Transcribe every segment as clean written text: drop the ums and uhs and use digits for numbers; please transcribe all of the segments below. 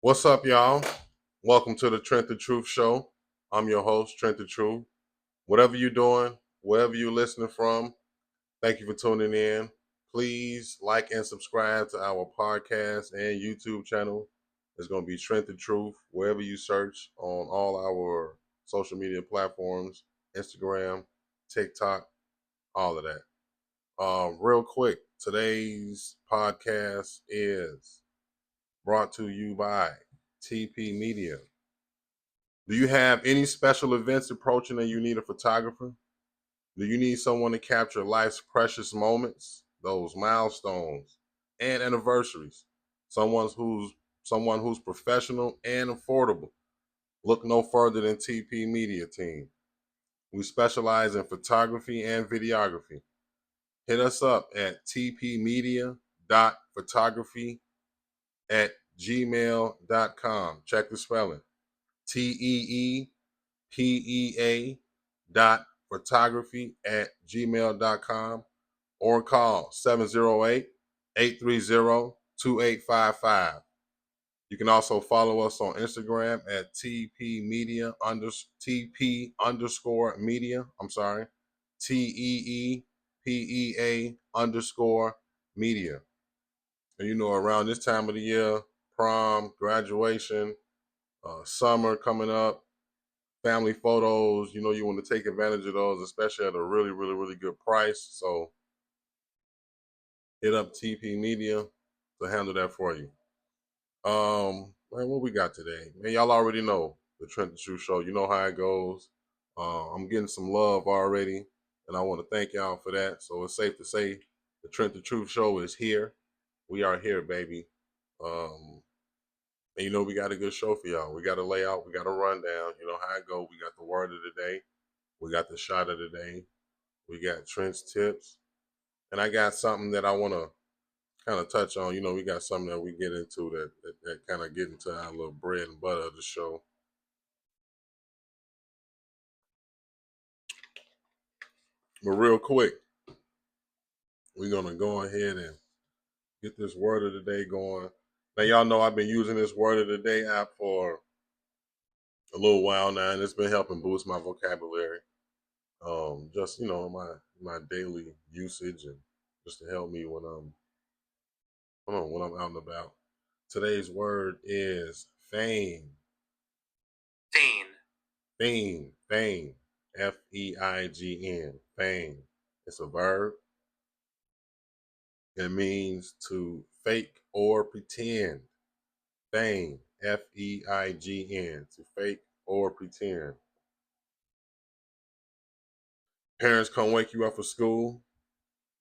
What's up, y'all? Welcome to the Trent the Truth Show. I'm your host, Trent the Truth. Whatever you're doing, wherever you're listening from, thank you for tuning in. Please like and subscribe to our podcast and YouTube channel. It's going to be Trent the Truth wherever you search on all our social media platforms, Instagram, TikTok, all of that. Real quick, today's podcast is brought to you by TP Media. Do you have any special events approaching and you need a photographer? Do you need someone to capture life's precious moments, those milestones and anniversaries? Someone who's professional and affordable. Look no further than TP Media Team. We specialize in photography and videography. Hit us up at tpmedia.photography@gmail.com. Check the spelling. TEEPEA dot photography@gmail.com or call 708-830-2855. You can also follow us on Instagram at TP underscore media. TEEPEA underscore media. And around this time of the year, prom, graduation, summer coming up, family photos, you want to take advantage of those, especially at a really, really, really good price. So hit up TP Media to handle that for you. Man, what we got today? Man, y'all already know the Trent the Truth Show. You know how it goes. I'm getting some love already, and I want to thank y'all for that. So it's safe to say the Trent the Truth Show is here. We are here, baby. Um, and we got a good show for y'all. We got a layout, we got a rundown. You know how it go. We got the word of the day. We got the shot of the day. We got Trent's tips. And I got something that I want to kind of touch on. We got something that we get into that kind of get into our little bread and butter of the show. But real quick, we're going to go ahead and get this word of the day going. Now, y'all know I've been using this word of the day app for a little while now, and it's been helping boost my vocabulary. Just, my daily usage and just to help me when I'm out and about. Today's word is fame. Fame. FEIGN. Fame. It's a verb. It means to fake or pretend. Fame. FEIGN. To fake or pretend. Parents come wake you up for school.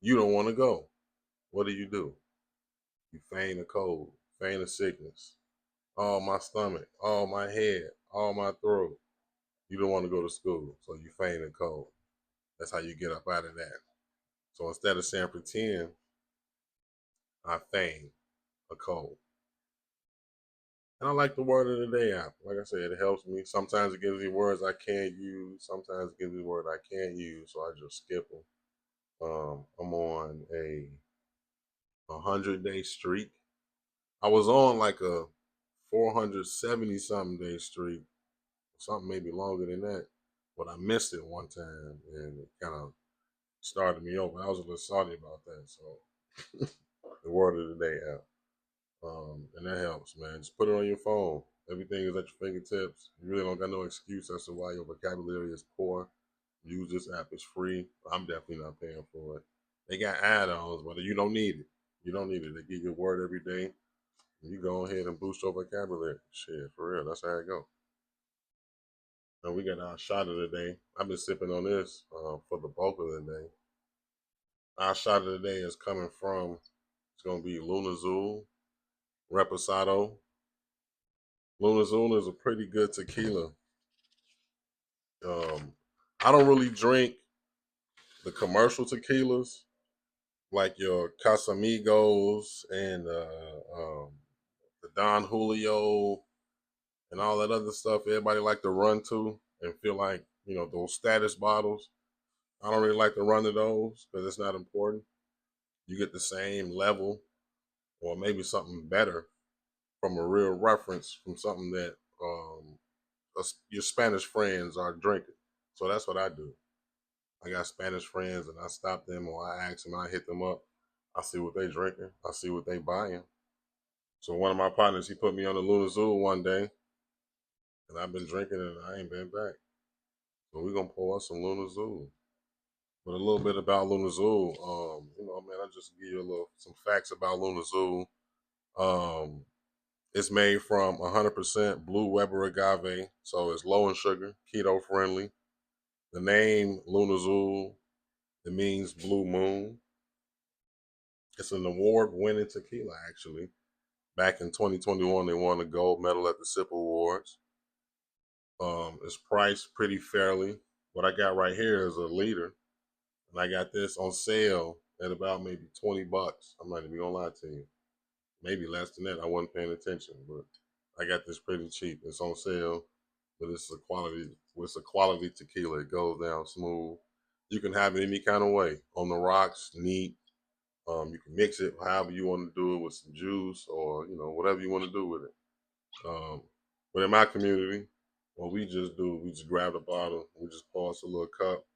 You don't want to go. What do? You feign a cold, feign a sickness. Oh, my stomach. Oh, my head. Oh, my throat. You don't want to go to school, so you feign a cold. That's how you get up out of that. So instead of saying pretend, I feign a cold. And I like the word of the day app. Like I said, it helps me. Sometimes it gives me words I can't use. Sometimes it gives me words I can't use, so I just skip them. I'm on a 100-day streak. I was on like a 470 something day streak, something maybe longer than that, but I missed it one time and it kind of started me over. I was a little salty about that, so the word of the day app. And that helps, man. Just put it on your phone. Everything is at your fingertips. You really don't got no excuse as to why your vocabulary is poor. Use this app. It's free. I'm definitely not paying for it. They got add-ons, but you don't need it. You don't need it. They give you a word every day. You go ahead and boost your vocabulary. Shit, for real. That's how it go. And we got our shot of the day. I've been sipping on this for the bulk of the day. Our shot of the day is coming from, it's going to be Luna Zool Reposado. Luna Zool is a pretty good tequila. I don't really drink the commercial tequilas like your Casamigos and the Don Julio and all that other stuff everybody like to run to and feel like, those status bottles. I don't really like to run to those because it's not important. You get the same level or maybe something better from a real reference from something that your Spanish friends are drinking. So that's what I do. I got Spanish friends, and I stop them or I ask them, I hit them up. I see what they drinking. I see what they buying. So one of my partners, he put me on the Luna Zoo one day, and I've been drinking and I ain't been back. So we're gonna pour us some Luna Zoo. But a little bit about Luna Zoo, man, I'll just give you some facts about Luna Zoo. Um, it's made from 100% blue Weber agave, so it's low in sugar, keto friendly. The name Luna Zoo, it means blue moon. It's an award-winning tequila, actually. Back in 2021, they won a gold medal at the SIP Awards. It's priced pretty fairly. What I got right here is a liter, and I got this on sale at about maybe $20. I'm not even gonna lie to you. Maybe less than that. I wasn't paying attention, but I got this pretty cheap. It's on sale, but it's a quality tequila. It goes down smooth. You can have it any kind of way. On the rocks, neat. You can mix it however you want to do it with some juice or whatever you want to do with it. But in my community, what we just do, we just grab the bottle, we just pour us a little cup,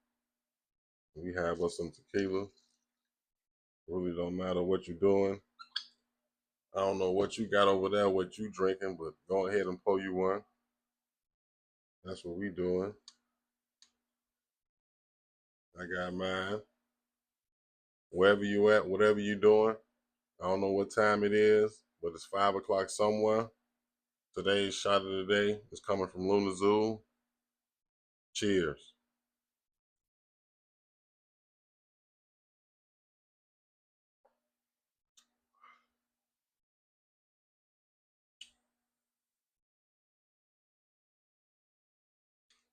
and we have us some tequila. Really don't matter what you're doing. I don't know what you got over there, what you drinking, but go ahead and pour you one. That's what we doing. I got mine. Wherever you at, whatever you doing. I don't know what time it is, but it's 5 o'clock somewhere. Today's shot of the day is coming from Luna Zoo. Cheers.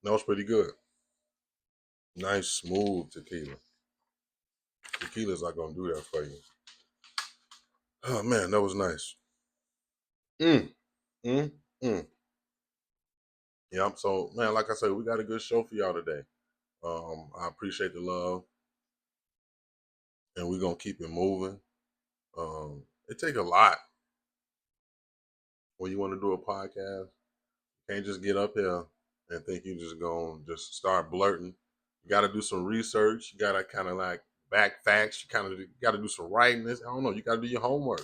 That was pretty good. Nice, smooth tequila. Tequila's not gonna do that for you. Oh man, that was nice. Mm, mm, mm. Yeah, so man, like I said, we got a good show for y'all today. I appreciate the love, and we're gonna keep it moving. It take a lot when you want to do a podcast. You can't just get up here and think you just gonna just start blurting. You got to do some research. You got to kind of like back facts. You kind of got to do some writing. I don't know. You got to do your homework.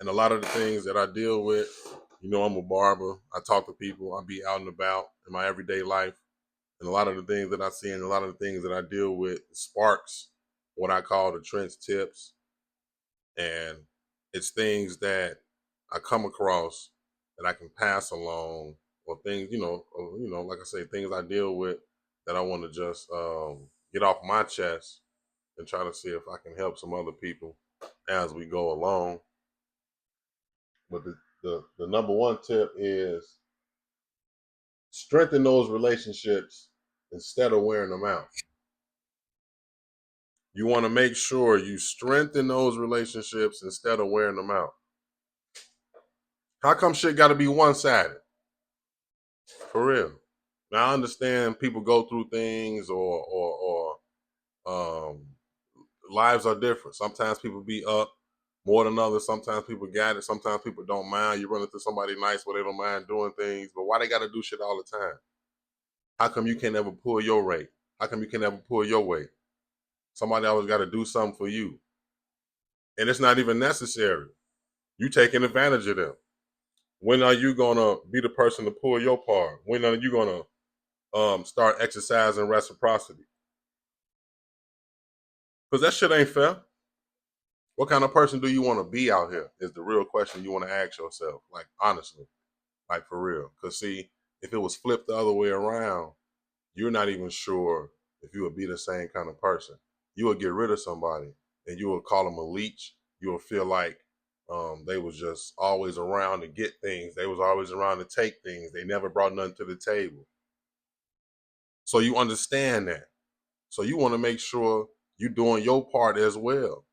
And a lot of the things that I deal with, I'm a barber. I talk to people. I be out and about in my everyday life. And a lot of the things that I see and a lot of the things that I deal with sparks what I call the Trent's tips. And it's things that I come across that I can pass along or things, like I say, things I deal with that I want to just get off my chest and try to see if I can help some other people as we go along. But the number one tip is strengthen those relationships instead of wearing them out. You want to make sure you strengthen those relationships instead of wearing them out. How come shit got to be one-sided? For real. Now I understand people go through things or lives are different. Sometimes people be up more than others. Sometimes people got it. Sometimes people don't mind. You run into somebody nice where they don't mind doing things, but why they got to do shit all the time? How come you can't ever pull your rate? How come you can't ever pull your weight? Somebody always got to do something for you. And it's not even necessary. You taking advantage of them. When are you going to be the person to pull your part? When are you going to start exercising reciprocity? Because that shit ain't fair. What kind of person do you want to be out here is the real question you want to ask yourself. Like, honestly, like for real. Because see, if it was flipped the other way around, you're not even sure if you would be the same kind of person. You would get rid of somebody and you would call them a leech. You would feel like they was just always around to get things. They was always around to take things. They never brought nothing to the table. So you understand that. So you want to make sure you're doing your part as well.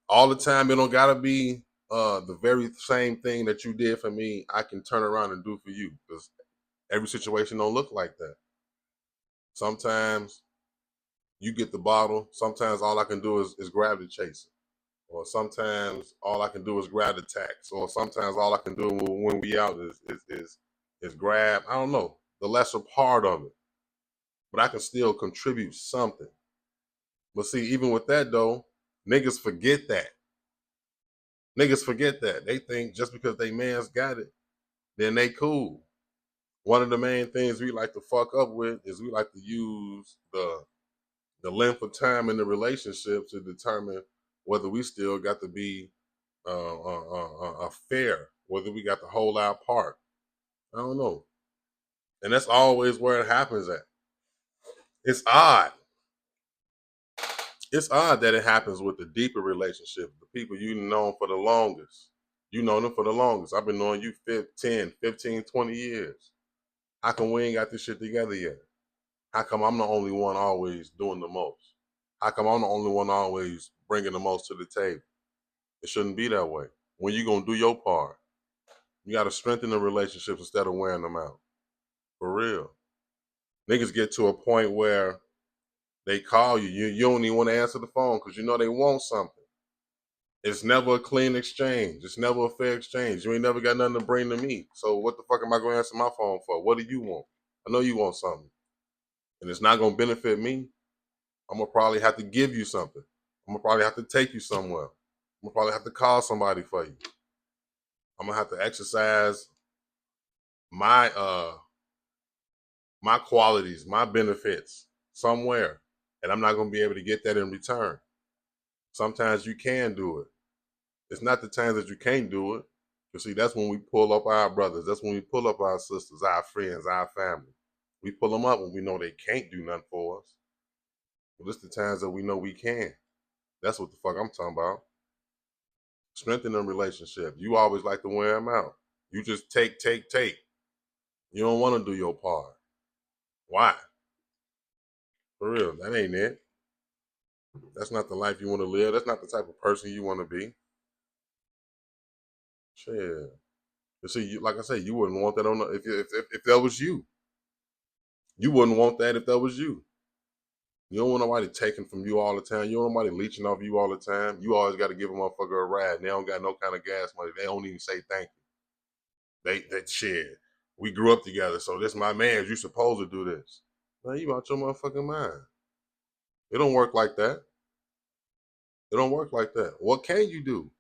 All the time, it don't gotta be the very same thing that you did for me. I can turn around and do for you because every situation don't look like that. Sometimes you get the bottle. Sometimes all I can do is grab the chaser. Or sometimes all I can do is grab the tax. Or sometimes all I can do when we out is grab, I don't know, the lesser part of it. But I can still contribute something. But see, even with that though, niggas forget that. Niggas forget that. They think just because they man's got it, then they cool. One of the main things we like to fuck up with is we like to use the length of time in the relationship to determine whether we still got to be fair, whether we got to hold our part. I don't know. And that's always where it happens at. It's odd. It's odd that it happens with the deeper relationships, the people you've known for the longest. You know them for the longest. I've been knowing you 10, 15, 20 years. How come we ain't got this shit together yet? How come I'm the only one always doing the most? How come I'm the only one always bringing the most to the table? It shouldn't be that way. When you gonna do your part, you gotta strengthen the relationships instead of wearing them out. For real. Niggas get to a point where they call you, you don't even want to answer the phone because you know they want something. It's never a clean exchange. It's never a fair exchange. You ain't never got nothing to bring to me. So what the fuck am I gonna answer my phone for? What do you want? I know you want something. And it's not gonna benefit me. I'm gonna probably have to give you something. I'm gonna probably have to take you somewhere. I'm gonna probably have to call somebody for you. I'm gonna have to exercise my my qualities, my benefits somewhere. And I'm not gonna be able to get that in return. Sometimes you can do it. It's not the times that you can't do it. You see, that's when we pull up our brothers. That's when we pull up our sisters, our friends, our family. We pull them up when we know they can't do nothing for us. But it's the times that we know we can. That's what the fuck I'm talking about. Strengthen them relationships. You always like to wear them out. You just take, take, take. You don't want to do your part. Why? For real, that ain't it. That's not the life you want to live. That's not the type of person you want to be. Shit. You see, like I said, you wouldn't want that on the, if that was you. You wouldn't want that if that was you. You don't want nobody taking from you all the time. You don't want nobody leeching off you all the time. You always got to give a motherfucker a ride. And they don't got no kind of gas money. They don't even say thank you. That shit. We grew up together, so this my man. You supposed to do this. Man, you out your motherfucking mind. It don't work like that. It don't work like that. What can you do?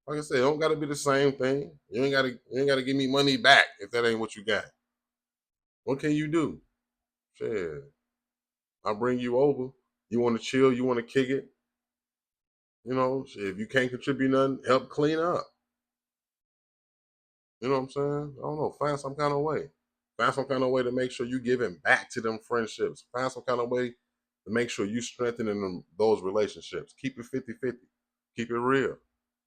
Like I said, it don't gotta be the same thing. You ain't gotta give me money back if that ain't what you got. What can you do? Shit. I'll bring you over. You wanna chill, you wanna kick it. You know, shit, if you can't contribute nothing, help clean up. You know what I'm saying? I don't know. Find some kind of way. Find some kind of way to make sure you giving back to them friendships. Find some kind of way to make sure you strengthening those relationships. Keep it 50-50. Keep it real.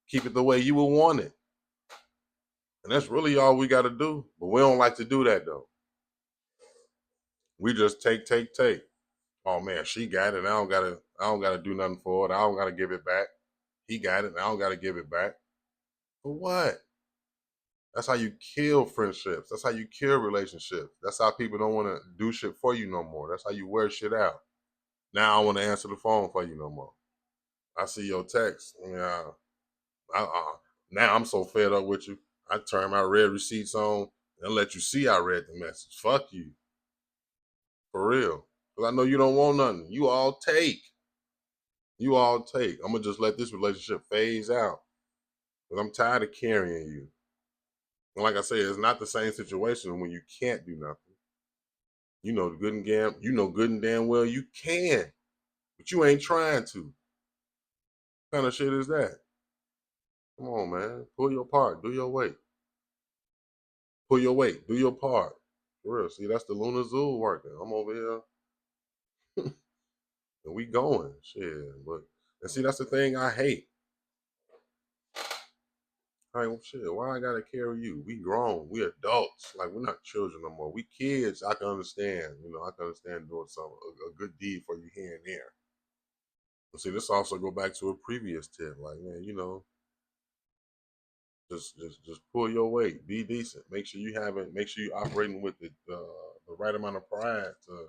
Keep it the way you would want it. And that's really all we got to do. But we don't like to do that though. We just take, take, take. Oh man, she got it. I don't gotta do nothing for it. I don't gotta give it back. He got it. I don't gotta give it back. For what? That's how you kill friendships. That's how you kill relationships. That's how people don't want to do shit for you no more. That's how you wear shit out. Now I want to answer the phone for you no more. I see your text. Yeah. Now I'm so fed up with you. I turn my red receipts on and let you see I read the message. Fuck you. For real. Because I know you don't want nothing. You all take. You all take. I'm going to just let this relationship phase out. Because I'm tired of carrying you. And like I said, it's not the same situation when you can't do nothing. You know good and damn well you can, but you ain't trying to. What kind of shit is that? Come on, man. Pull your part. Do your weight. Pull your weight. Do your part. For real. See, that's the Lunar Zoo working. I'm over here and we going. Shit. But and see, that's the thing I hate. Like, shit, why I gotta carry you? We grown. We adults. Like, we're not children no more. We kids. I can understand. I can understand doing a good deed for you here and there. But see, this also go back to a previous tip. Like, man, just pull your weight. Be decent. Make sure you operating with the right amount of pride to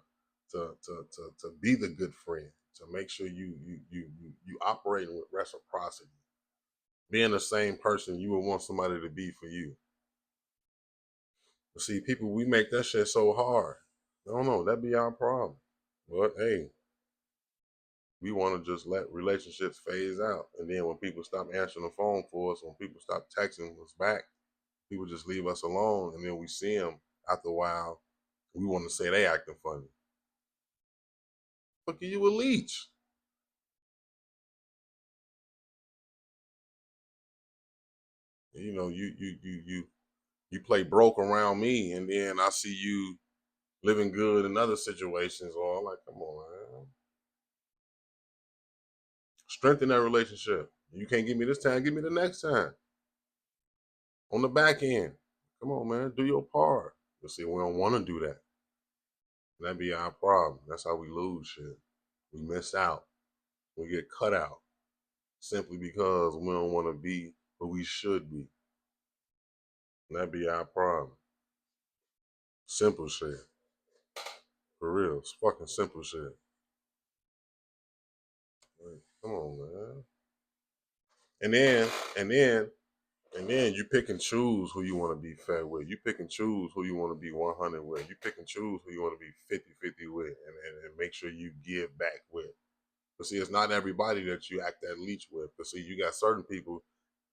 be the good friend. to make sure you operating with reciprocity, being the same person you would want somebody to be for you. But see, people, we make that shit so hard. I don't know, that be our problem. But hey, we want to just let relationships phase out. And then when people stop answering the phone for us, when people stop texting us back, people just leave us alone. And then we see them after a while. We want to say they acting funny. Fuck you a leech. You know, you play broke around me, and then I see you living good in other situations. Or I'm like, come on, man. Strengthen that relationship. You can't give me this time, give me the next time. On the back end. Come on, man. Do your part. But see, we don't want to do that. That be our problem. That's how we lose shit. We miss out. We get cut out simply because we don't want to be who we should be. And that be our problem. Simple shit. For real. It's fucking simple shit. Like, come on, man. And then, and then, and then you pick and choose who you want to be fed with. You pick and choose who you want to be 100 with. You pick and choose who you want to be 50-50 with, and make sure you give back with. But see, it's not everybody that you act that leech with. But see, you got certain people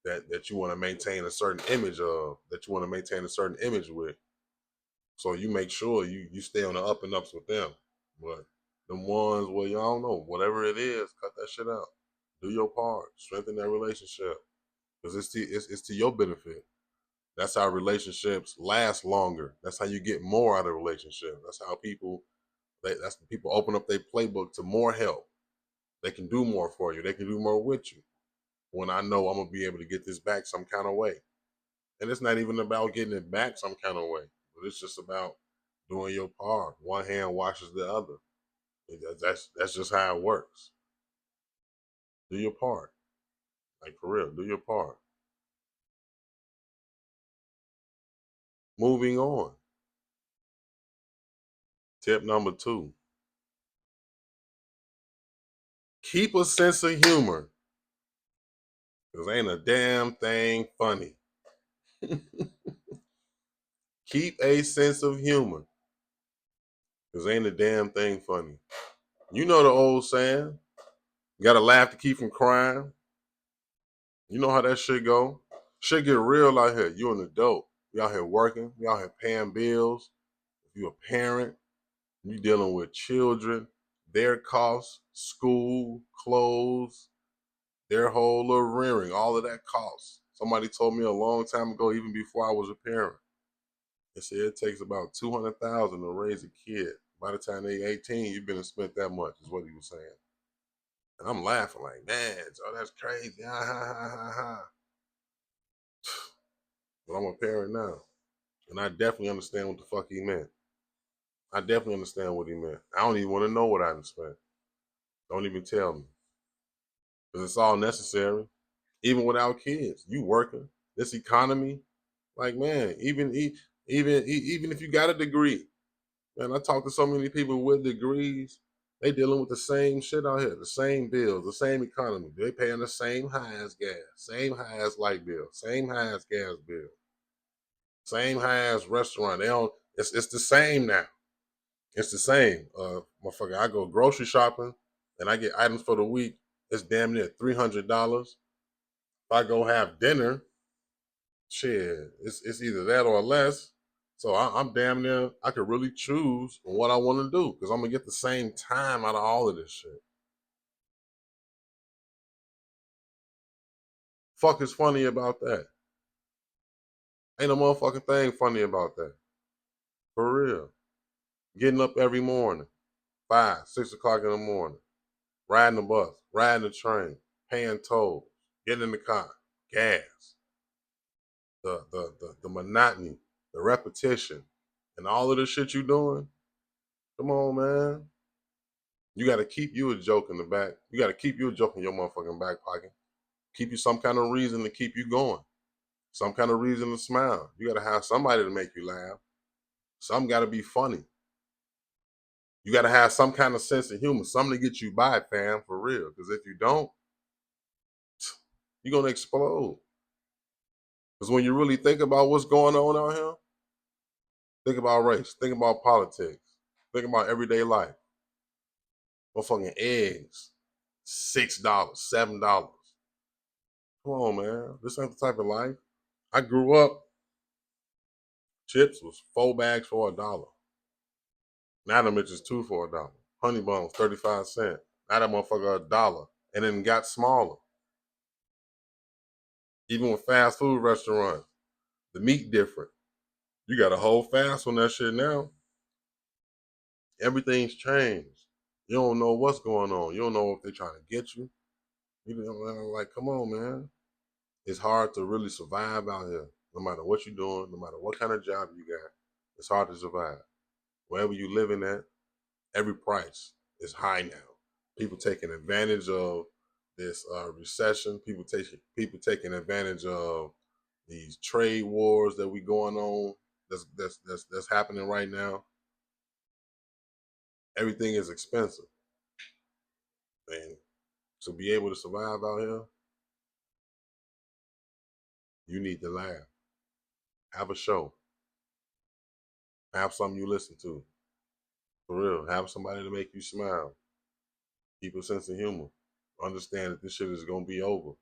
that you want to maintain a certain image of, that you want to maintain a certain image with. So you make sure you stay on the up and ups with them. But the ones where y'all don't know, whatever it is, cut that shit out. Do your part. Strengthen that relationship. Because it's to your benefit. That's how relationships last longer. That's how you get more out of a relationship. That's how people open up their playbook to more help. They can do more for you. They can do more with you. When I know I'm gonna be able to get this back some kind of way. And it's not even about getting it back some kind of way, but it's just about doing your part. One hand washes the other. That's just how it works. Do your part. Like for real, do your part. Moving on. Tip number 2. Keep a sense of humor. Cause ain't a damn thing funny. Keep a sense of humor. Cause ain't a damn thing funny. You know the old saying, you gotta laugh to keep from crying. You know how that shit go. Shit get real out here. You an adult. You out here working. You out here paying bills. If you a parent, you dealing with children, their costs, school, clothes, their whole little rearing, all of that costs. Somebody told me a long time ago, even before I was a parent, they said it takes about 200,000 to raise a kid. By the time they 18, you've been spent that much, is what he was saying. And I'm laughing like, man, Joe, that's crazy. Ha ha ha ha ha. But I'm a parent now. And I definitely understand what the fuck he meant. I definitely understand what he meant. I don't even want to know what I done spent. Don't even tell me. Because it's all necessary. Even without kids. You working. This economy. Like, man, even if you got a degree. Man, I talk to so many people with degrees. They dealing with the same shit out here. The same bills. The same economy. They paying the same high as gas. Same high as light bill. Same high as gas bill. Same high as restaurant. They don't. It's the same now. It's the same. Motherfucker, I go grocery shopping and I get items for the week. It's damn near $300. If I go have dinner, shit, it's either that or less. So I'm damn near, I could really choose what I want to do because I'm gonna get the same time out of all of this shit. Fuck is funny about that? Ain't a motherfucking thing funny about that. For real. Getting up every morning, 5, 6 o'clock in the morning, riding the bus, riding the train, paying tolls, getting in the car, gas, the monotony, the repetition, and all of the shit you doing. Come on, man. You got to keep you a joke in the back. You got to keep you a joke in your motherfucking back pocket. Keep you some kind of reason to keep you going. Some kind of reason to smile. You got to have somebody to make you laugh. Some got to be funny. You got to have some kind of sense of humor, something to get you by, fam, for real. Because if you don't, you're going to explode. Because when you really think about what's going on out here, think about race, think about politics, think about everyday life. Motherfucking eggs, $6, $7. Come on, man. This ain't the type of life. I grew up, chips was 4 bags for $1. Now them bitches 2 for $1. Honey buns, 35 cents. Now that motherfucker $1. And then got smaller. Even with fast food restaurants, the meat different. You got a whole fast on that shit now. Everything's changed. You don't know what's going on. You don't know if they're trying to get you. You know, like, come on, man. It's hard to really survive out here. No matter what you're doing, no matter what kind of job you got, it's hard to survive. Wherever you living at, every price is high now. People taking advantage of this recession. People taking advantage of these trade wars that we going on. That's happening right now. Everything is expensive, and to be able to survive out here, you need to laugh. Have a show. Have something you listen to. For real. Have somebody to make you smile. Keep a sense of humor. Understand that this shit is gonna be over.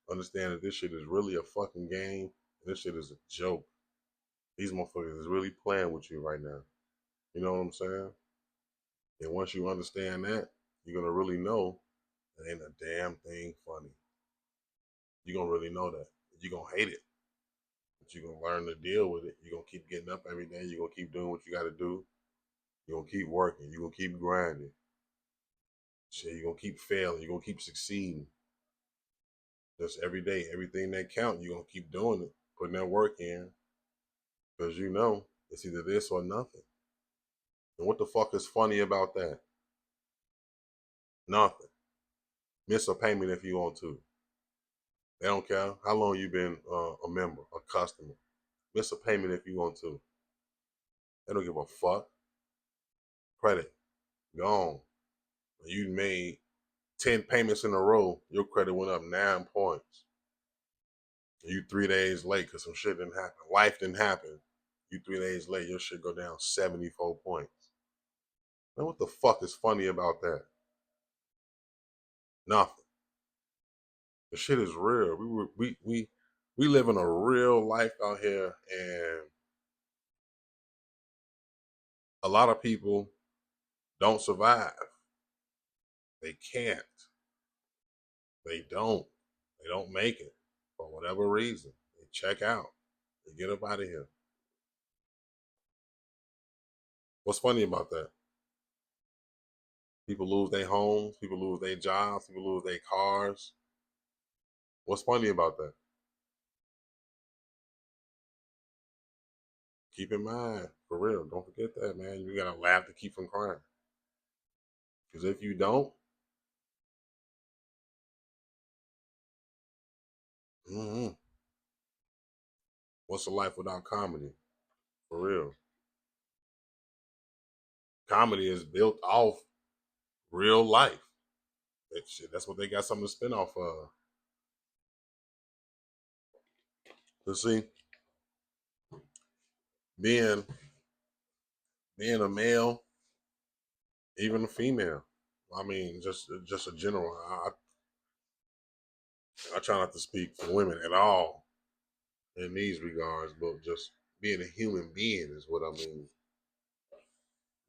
Understand that this shit is really a fucking game. And this shit is a joke. These motherfuckers is really playing with you right now. You know what I'm saying? And once you understand that, you're gonna really know it ain't a damn thing funny. You're gonna really know that. You're gonna hate it. But you're gonna learn to deal with it. You're gonna keep getting up every day. You're gonna keep doing what you gotta do. You're gonna keep working. You're gonna keep grinding. Shit, you're gonna keep failing. You're gonna keep succeeding. Just every day, everything that count, you're gonna keep doing it, putting that work in, because you know it's either this or nothing. And what the fuck is funny about that? Nothing. Miss a payment if you want to. They don't care how long you been a member, a customer. Miss a payment if you want to. They don't give a fuck. Credit gone. You made 10 payments in a row. Your credit went up 9 points. You 3 days late because some shit didn't happen. Life didn't happen. You 3 days late, your shit go down 74 points. Now what the fuck is funny about that? Nothing. The shit is real. We live in a real life out here, and a lot of people don't survive. They can't. They don't. They don't make it for whatever reason. They check out. They get up out of here. What's funny about that? People lose their homes. People lose their jobs. People lose their cars. What's funny about that? Keep in mind, for real, don't forget that, man. You gotta laugh to keep from crying. Because if you don't, mm-hmm, what's a life without comedy? For real. Comedy is built off real life. Shit, that's what they got something to spin off of. To see, being being a male, even a female. I mean, just a general. I try not to speak for women at all in these regards, but just being a human being is what I mean.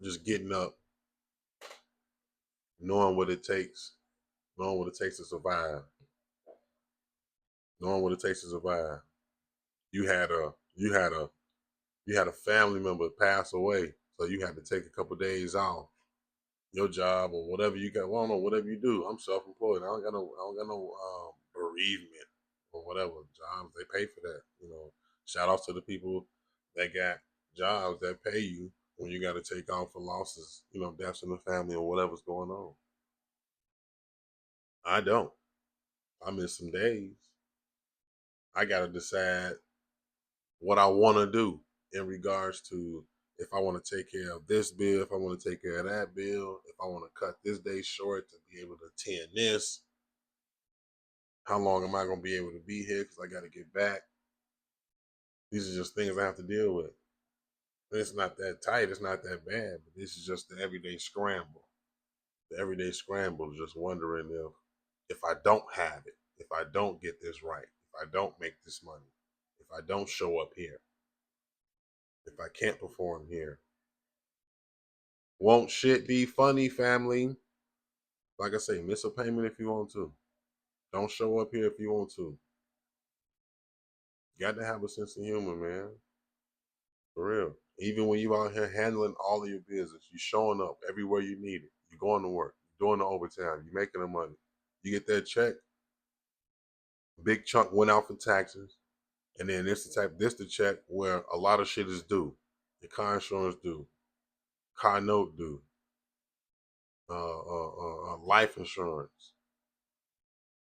Just getting up, knowing what it takes, knowing what it takes to survive, knowing what it takes to survive. You had a you had a you had a family member pass away, so you had to take a couple of days off. Your job or whatever you got. Well, I don't know, whatever you do. I'm self-employed. I don't got no bereavement or whatever jobs. They pay for that. You know, shout out to the people that got jobs that pay you when you got to take off for losses. You know, deaths in the family or whatever's going on. I don't. I miss some days. I got to decide what I want to do in regards to if I want to take care of this bill, if I want to take care of that bill, if I want to cut this day short to be able to attend this, how long am I going to be able to be here because I got to get back? These are just things I have to deal with. And it's not that tight, it's not that bad, but this is just the everyday scramble. The everyday scramble, just wondering if I don't have it, if I don't get this right, if I don't make this money, if I don't show up here, if I can't perform here. Won't shit be funny, family? Like I say, miss a payment if you want to. Don't show up here if you want to. You got to have a sense of humor, man. For real. Even when you out here handling all of your business, you showing up everywhere you need it. You going to work, you doing the overtime, you making the money. You get that check, big chunk went out for taxes, and then this the check where a lot of shit is due. Your car insurance due, car note due, life insurance.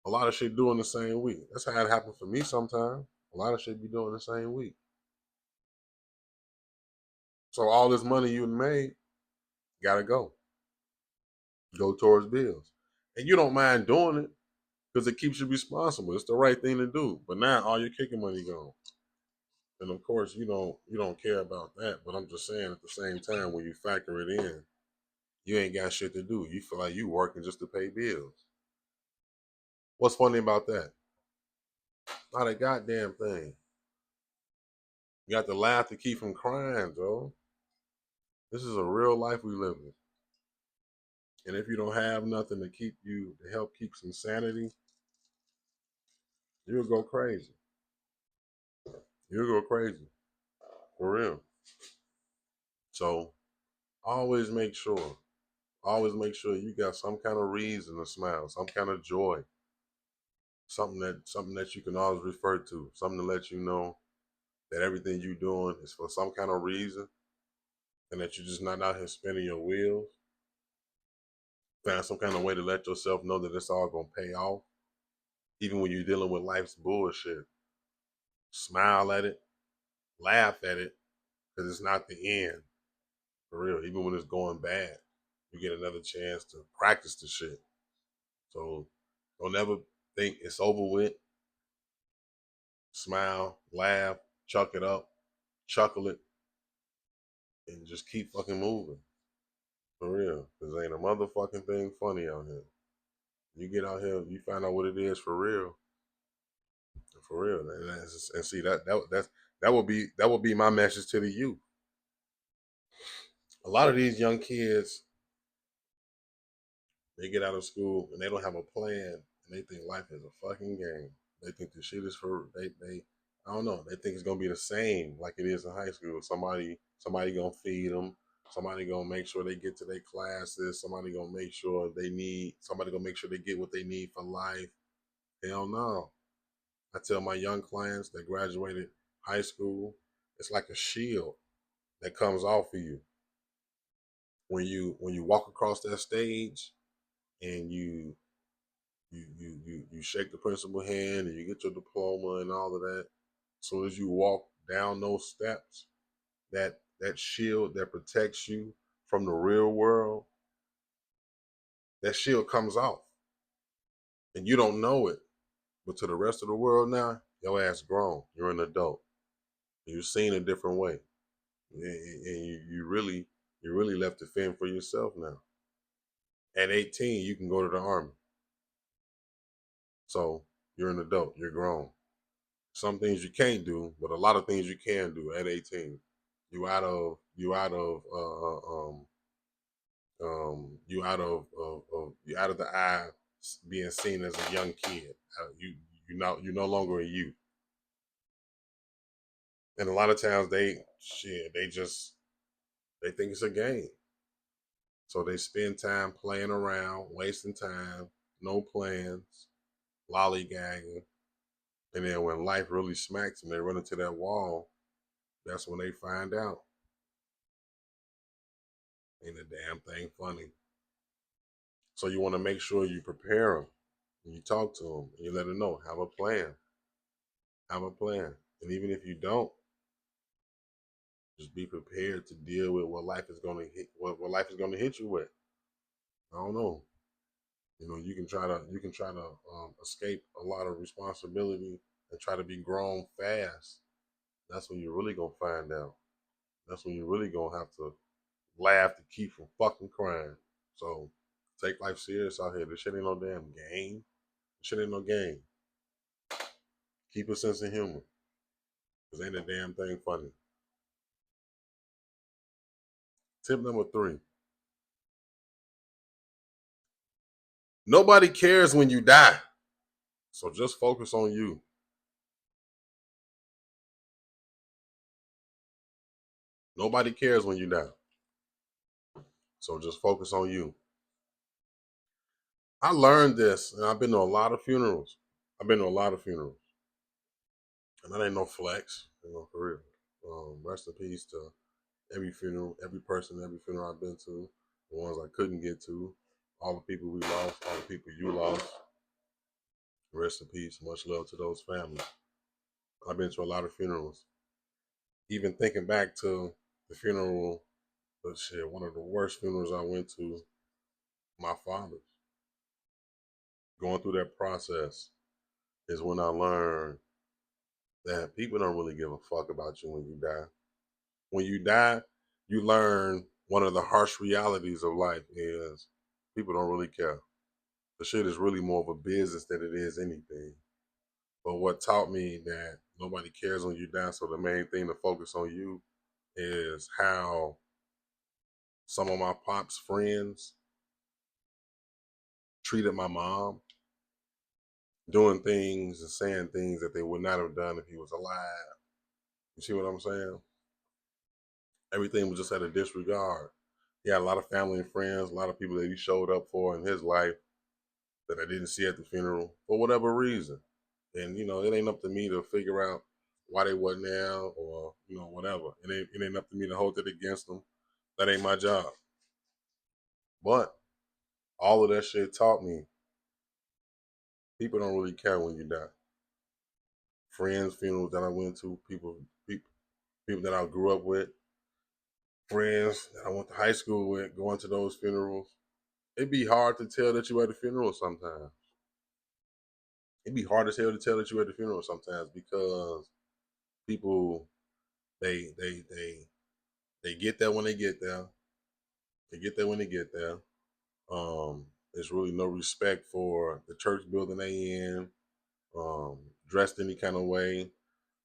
A lot of shit due in the same week. That's how it happens for me sometimes. A lot of shit be doing the same week. So all this money you made gotta go towards bills, and you don't mind doing it because it keeps you responsible. It's the right thing to do. But now all your kicking money gone, and of course you don't care about that. But I'm just saying at the same time when you factor it in, you ain't got shit to do. You feel like you working just to pay bills. What's funny about that? Not a goddamn thing. You got to laugh to keep from crying, Joe. This is a real life we live in. And if you don't have nothing to help keep some sanity, you'll go crazy. You'll go crazy. For real. So always make sure you got some kind of reason to smile, some kind of joy, something that you can always refer to, something to let you know that everything you're doing is for some kind of reason and that you're just not out here spinning your wheels. Find some kind of way to let yourself know that it's all gonna pay off. Even when you're dealing with life's bullshit. Smile at it, laugh at it, because it's not the end. For real. Even when it's going bad, you get another chance to practice the shit. So don't ever think it's over with. Smile, laugh, chuck it up, chuckle it, and just keep fucking moving. For real. Because ain't a motherfucking thing funny out here. You get out here, you find out what it is for real. For real. And see that would be my message to the youth. A lot of these young kids, they get out of school and they don't have a plan and they think life is a fucking game. They think the shit is for they I don't know. They think it's gonna be the same like it is in high school. Somebody gonna feed them. Somebody gonna make sure they get to their classes. Somebody gonna make sure Somebody gonna make sure they get what they need for life. Hell no. I tell my young clients that graduated high school, it's like a shield that comes off of you when you walk across that stage and you shake the principal hand and you get your diploma and all of that. As soon as you walk down those steps, that shield that protects you from the real world, that shield comes off. And you don't know it. But to the rest of the world now, your ass grown. You're an adult. You're seen a different way. And you really left to fend for yourself now. At 18, you can go to the army. So you're an adult. You're grown. Some things you can't do, but a lot of things you can do at 18. You out of the eye being seen as a young kid. You're no longer a youth. And a lot of times they think it's a game. So they spend time playing around, wasting time, no plans, lollygagging. And then when life really smacks them, they run into that wall. That's when they find out. Ain't a damn thing funny. So you want to make sure you prepare them. And you talk to them. And you let them know. Have a plan. Have a plan. And even if you don't, Just be prepared to deal with what life is gonna hit what life is gonna hit you with. I don't know. You know, you can try to escape a lot of responsibility and try to be grown fast. That's when you're really gonna find out. That's when you're really gonna have to laugh to keep from fucking crying. So take life serious out here. This shit ain't no damn game. This shit ain't no game. Keep a sense of humor. Cause ain't a damn thing funny. Tip number 3. Nobody cares when you die. So just focus on you. Nobody cares when you die. So just focus on you. I learned this, and I've been to a lot of funerals. I've been to a lot of funerals. And that ain't no flex, for real. Rest in peace to every funeral, every person, every funeral I've been to, the ones I couldn't get to, all the people we lost, all the people you lost. Rest in peace. Much love to those families. I've been to a lot of funerals. Even thinking back to the funeral, but shit, one of the worst funerals I went to, my father's. Going through that process is when I learned that people don't really give a fuck about you when you die. When you die, you learn one of the harsh realities of life is people don't really care. The shit is really more of a business than it is anything. But what taught me that nobody cares when you die, so the main thing to focus on you is how some of my pop's friends treated my mom, doing things and saying things that they would not have done if he was alive. You see what I'm saying? Everything was just at a disregard. He had a lot of family and friends, a lot of people that he showed up for in his life that I didn't see at the funeral for whatever reason. And it ain't up to me to figure out why they wasn't there or whatever. It ain't up to me to hold it against them. That ain't my job. But all of that shit taught me people don't really care when you die. Friends, funerals that I went to, people that I grew up with, friends that I went to high school with, going to those funerals. It'd be hard to tell that you at a funeral sometimes. It'd be hard as hell to tell that you at the funeral sometimes because people they they they they get there when they get there. They get there when they get there. There's really no respect for the church building they in, dressed any kind of way.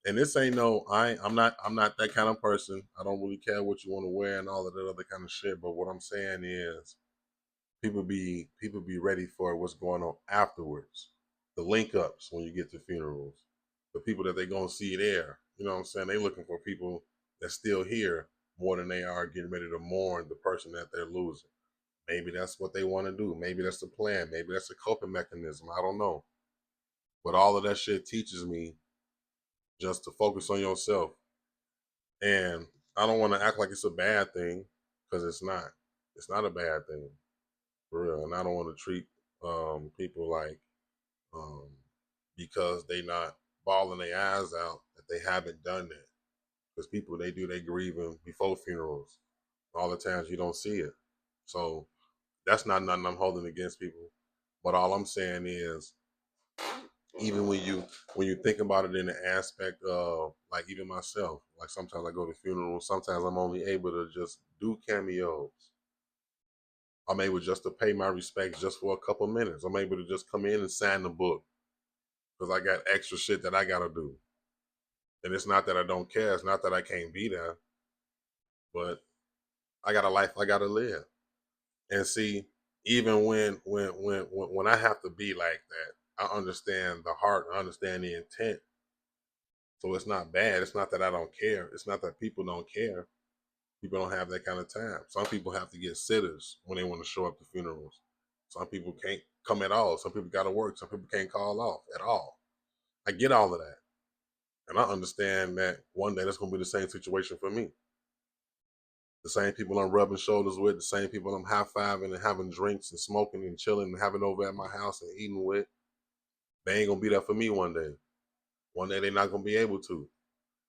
And this ain't no I'm not that kind of person. I don't really care what you want to wear and all of that other kind of shit. But what I'm saying is people be ready for what's going on afterwards. The link ups when you get to funerals. The people that they gonna see there. You know what I'm saying? They looking for people that's still here more than they are getting ready to mourn the person that they're losing. Maybe that's what they want to do. Maybe that's the plan. Maybe that's a coping mechanism. I don't know. But all of that shit teaches me just to focus on yourself. And I don't want to act like it's a bad thing because it's not. It's not a bad thing for real. And I don't want to treat people like um, because they not bawling their eyes out that they haven't done that. Because people they grieving before funerals. All the times you don't see it. So that's not nothing I'm holding against people. But all I'm saying is even when you think about it in the aspect of like even myself, like sometimes I go to funerals, sometimes I'm only able to just do cameos. I'm able just to pay my respects just for a couple minutes. I'm able to just come in and sign the book because I got extra shit that I gotta do. And it's not that I don't care. It's not that I can't be there, but I got a life I gotta live. And see, even when I have to be like that, I understand the heart, I understand the intent. So it's not bad. It's not that I don't care. It's not that people don't care. People don't have that kind of time. Some people have to get sitters when they want to show up to funerals. Some people can't come at all. Some people got to work. Some people can't call off at all. I get all of that. And I understand that one day that's going to be the same situation for me. The same people I'm rubbing shoulders with, the same people I'm high fiving and having drinks and smoking and chilling and having over at my house and eating with, they ain't going to be there for me one day. One day they're not going to be able to.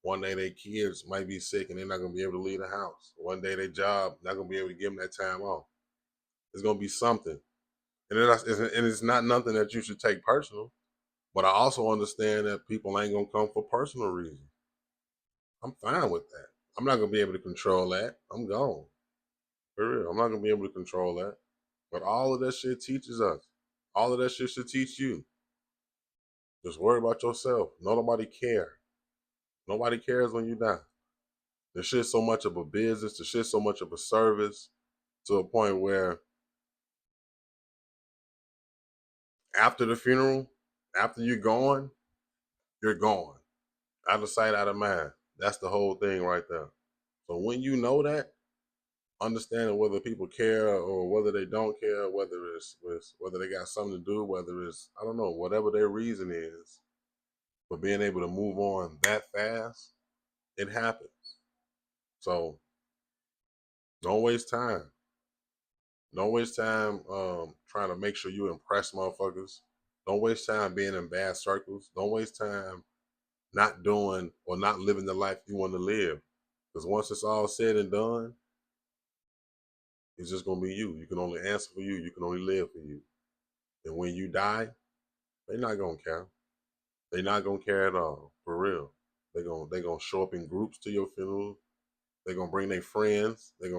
One day their kids might be sick and they're not gonna be able to leave the house. One day their job not gonna be able to give them that time off. It's gonna be something, and it's not nothing that you should take personal. But I also understand that people ain't gonna come for personal reasons. I'm fine with that. I'm not gonna be able to control that. I'm gone. For real. I'm not gonna be able to control that. But all of that shit teaches us. All of that shit should teach you. Just worry about yourself. Nobody care. Nobody cares when you die. The shit's so much of a business. The shit's so much of a service to a point where after the funeral, after you're gone, you're gone. Out of sight, out of mind. That's the whole thing right there. So when you know that, understanding whether people care or whether they don't care, whether they got something to do, whether it's I don't know, whatever their reason is, but being able to move on that fast, it happens. So don't waste time. Don't waste time trying to make sure you impress motherfuckers. Don't waste time being in bad circles. Don't waste time not doing or not living the life you want to live. Because once it's all said and done, it's just gonna be you. You can only answer for you. You can only live for you. And when you die, they're not gonna care. They're not gonna care at all, for real. They gonna show up in groups to your funeral. They're gonna bring their friends. We're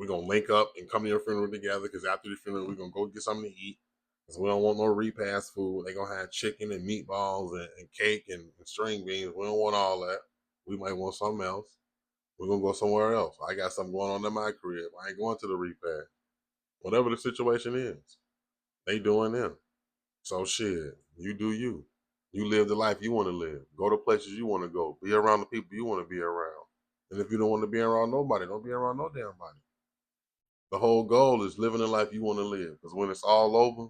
gonna link up and come to your funeral together. Because after the funeral, we're gonna go get something to eat. Because we don't want no repast food. They're gonna have chicken and meatballs and cake and string beans. We don't want all that. We might want something else. We're gonna go somewhere else. I got something going on in my crib. I ain't going to the repast. Whatever the situation is, they doing them. So shit, you do you. You live the life you want to live. Go to places you want to go. Be around the people you want to be around. And if you don't want to be around nobody, don't be around no damn body. The whole goal is living the life you want to live. Because when it's all over,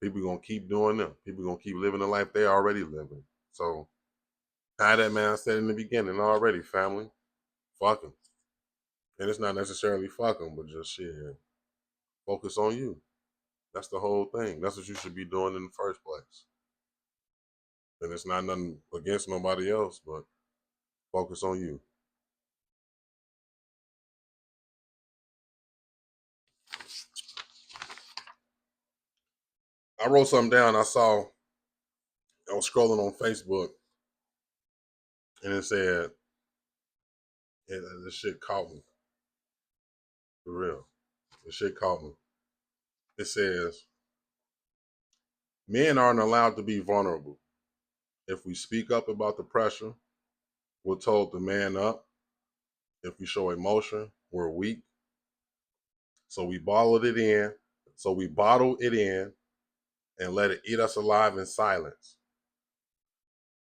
people gonna keep doing them. People gonna keep living the life they already living. So how that man said in the beginning already, family, fuck him. And it's not necessarily fuck him, but just shit. Focus on you. That's the whole thing. That's what you should be doing in the first place. And it's not nothing against nobody else, but focus on you. I wrote something down. I was scrolling on Facebook and it said, this shit caught me. For real. This shit caught me. It says, men aren't allowed to be vulnerable. If we speak up about the pressure, we're told to man up. If we show emotion, we're weak. So we bottled it in. So we bottle it in and let it eat us alive in silence.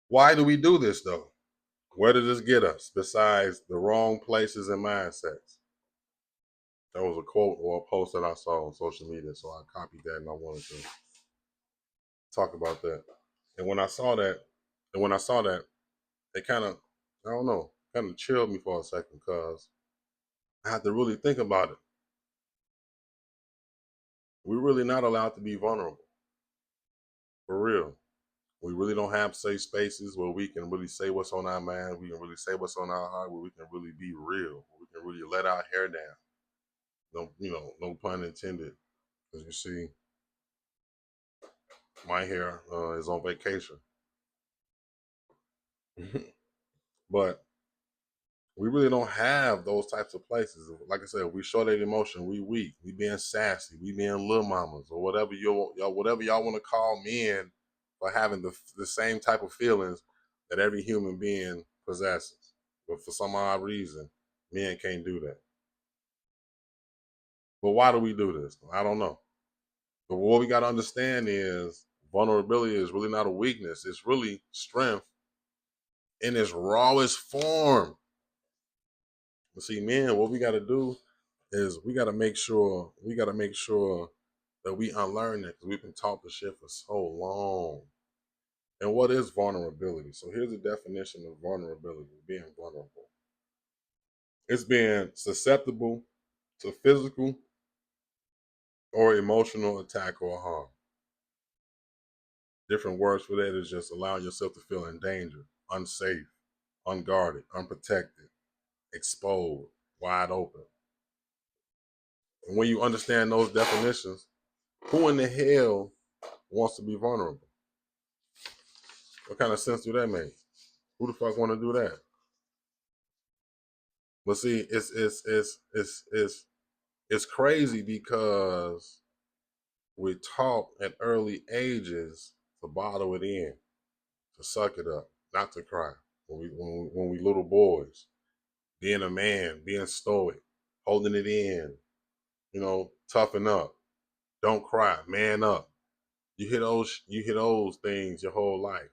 Why do we do this though? Where did this get us besides the wrong places and mindsets? That was a quote or a post that I saw on social media, so I copied that and I wanted to talk about that. And when I saw that, it kind of, I don't know, kind of chilled me for a second because I had to really think about it. We're really not allowed to be vulnerable, for real. We really don't have safe spaces where we can really say what's on our mind. We can really say what's on our heart. Where we can really be real. Where we can really let our hair down. No, no pun intended. Because you see, my hair is on vacation. But we really don't have those types of places. Like I said, we show that emotion. We weak. We being sassy. We being little mamas or whatever whatever y'all want to call men for having the same type of feelings that every human being possesses. But for some odd reason, men can't do that. But why do we do this? I don't know. But what we got to understand is vulnerability is really not a weakness. It's really strength in its rawest form. But see, man, what we got to do is we got to make sure that we unlearn that because we've been taught the shit for so long. And what is vulnerability? So here's the definition of vulnerability: being vulnerable. It's being susceptible to physical or emotional attack or harm. Different words for that is just allowing yourself to feel in danger, unsafe, unguarded, unprotected, exposed, wide open. And when you understand those definitions, who in the hell wants to be vulnerable? What kind of sense do that make? Who the fuck want to do that? But see, it's crazy because we're taught at early ages to bottle it in, to suck it up, not to cry. When we little boys, being a man, being stoic, holding it in, toughen up, don't cry, man up. You hear those things your whole life.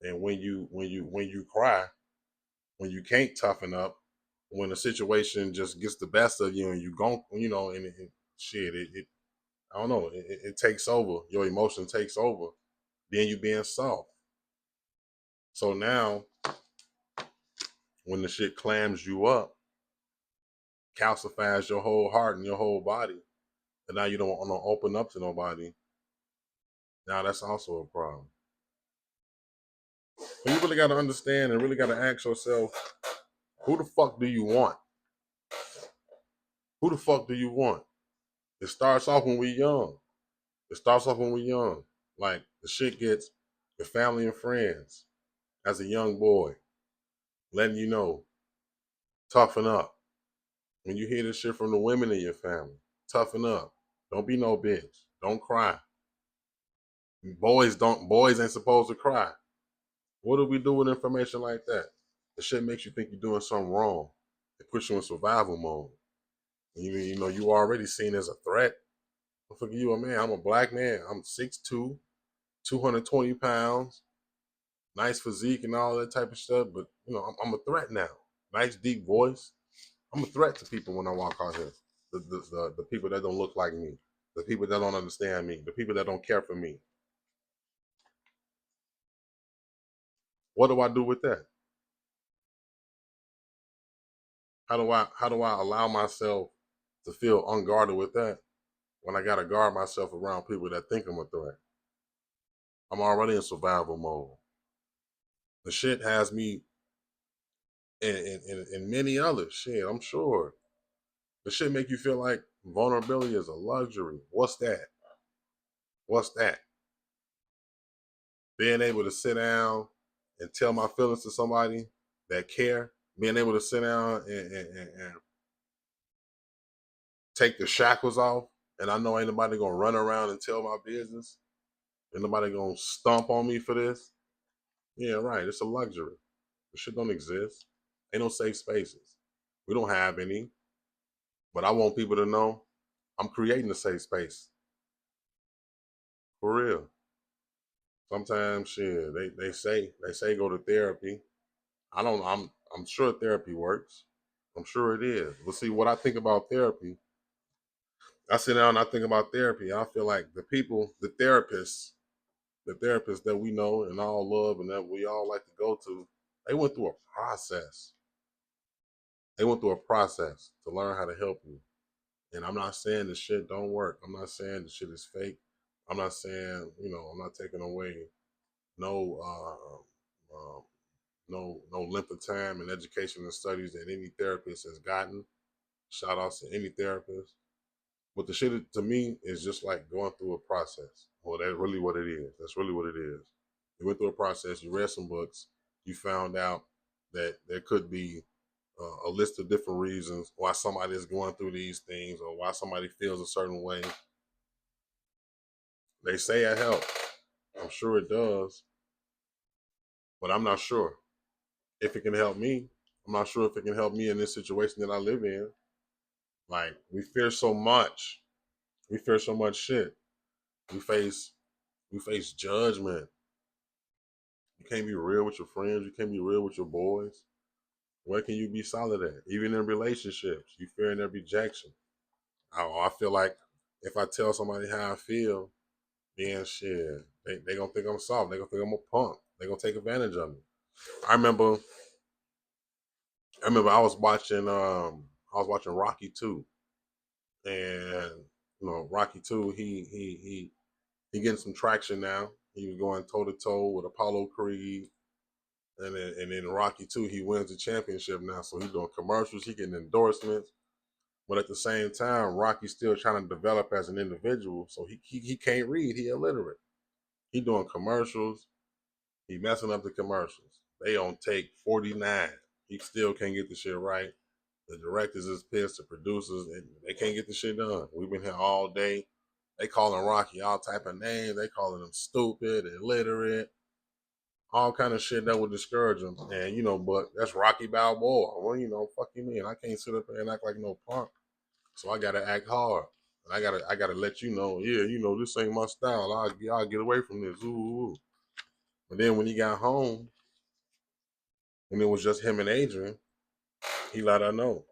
And when you cry, when you can't toughen up, when the situation just gets the best of you and you go, and shit, it I don't know, it takes over. Your emotion takes over. Then you being soft. So now, when the shit clams you up, calcifies your whole heart and your whole body, and now you don't want to open up to nobody. Now that's also a problem. But you really got to understand and really got to ask yourself, who the fuck do you want? Who the fuck do you want? It starts off when we're young. It starts off when we're young. Like the shit gets your family and friends as a young boy, letting you know, toughen up. When you hear this shit from the women in your family, toughen up. Don't be no bitch. Don't cry. Boys ain't supposed to cry. What do we do with information like that? The shit makes you think you're doing something wrong. It puts you in survival mode. You already seen as a threat. Look at you, a man. I'm a black man. I'm 6'2", 220 pounds, nice physique and all that type of stuff. But I'm a threat now. Nice deep voice. I'm a threat to people when I walk out here. The people that don't look like me, the people that don't understand me, the people that don't care for me. What do I do with that? How do I allow myself to feel unguarded with that when I gotta guard myself around people that think I'm a threat? I'm already in survival mode. The shit has me and many others. Shit, I'm sure. The shit make you feel like vulnerability is a luxury. What's that? What's that? Being able to sit down and tell my feelings to somebody that care, being able to sit down and take the shackles off, and I know ain't nobody gonna run around and tell my business, ain't nobody gonna stomp on me for this. Yeah, right. It's a luxury. The shit don't exist. Ain't no safe spaces. We don't have any. But I want people to know I'm creating a safe space. For real. Sometimes shit, they say go to therapy. I don't I'm sure therapy works. I'm sure it is. But see, what I think about therapy, I sit down and I think about therapy. I feel like the therapists that we know and all love and that we all like to go to, they went through a process. They went through a process to learn how to help you. And I'm not saying the shit don't work. I'm not saying the shit is fake. I'm not saying, I'm not taking away no no length of time and education and studies that any therapist has gotten. Shout outs to any therapist. But the shit to me is just like going through a process. Well, that's really what it is. That's really what it is. You went through a process, you read some books, you found out that there could be a list of different reasons why somebody is going through these things or why somebody feels a certain way. They say it helps. I'm sure it does, but I'm not sure if it can help me. I'm not sure if it can help me in this situation that I live in. Like, we fear so much. We fear so much shit. We face judgment. You can't be real with your friends. You can't be real with your boys. Where can you be solid at? Even in relationships, you fearing their rejection. I feel like if I tell somebody how I feel, then shit, they gonna think I'm soft. They gonna think I'm a punk. They gonna take advantage of me. I remember I was watching Rocky 2, and Rocky 2, he getting some traction now. He was going toe to toe with Apollo Creed. And then Rocky 2, he wins the championship now. So he's doing commercials, he getting endorsements. But at the same time, Rocky's still trying to develop as an individual. So he can't read, he illiterate. He doing commercials, he messing up the commercials. They on take 49. He still can't get the shit right. The directors is pissed, the producers, and they can't get the shit done. We've been here all day. They calling Rocky all type of names. They calling him stupid, illiterate, all kind of shit that would discourage him. And but that's Rocky Balboa. Well, fuck you mean? I can't sit up there and act like no punk. So I gotta act hard. And I gotta let you know, yeah, this ain't my style. I'll get away from this. Ooh, ooh. But then when he got home and it was just him and Adrian, he let her know.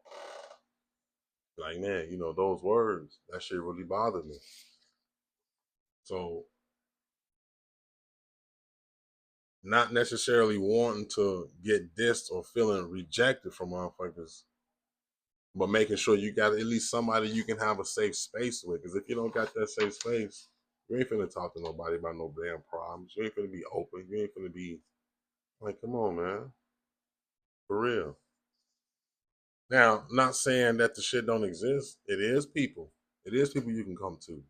Like, man, those words, that shit really bothered me. So not necessarily wanting to get dissed or feeling rejected from motherfuckers, but making sure you got at least somebody you can have a safe space with. Because if you don't got that safe space, you ain't finna talk to nobody about no damn problems. You ain't finna be open. You ain't finna be like, come on, man. For real. Now, not saying that the shit don't exist. It is people. It is people you can come to.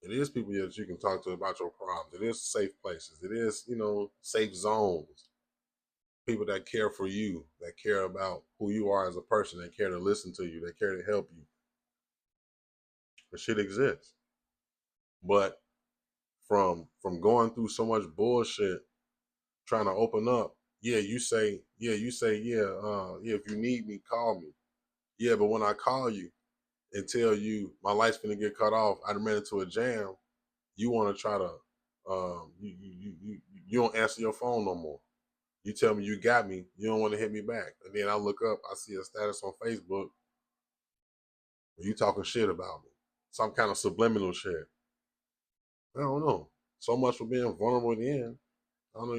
It is people that you can talk to about your problems. It is safe places. It is, safe zones. People that care for you, that care about who you are as a person, that care to listen to you, that care to help you. The shit exists. But from going through so much bullshit, trying to open up, if you need me, call me. Yeah, but when I call you and tell you my life's gonna get cut off, I ran into a jam, you wanna try to you don't answer your phone no more. You tell me you got me, you don't want to hit me back. And then I look up, I see a status on Facebook where you talking shit about me. Some kind of subliminal shit. I don't know. So much for being vulnerable at the end. I don't know,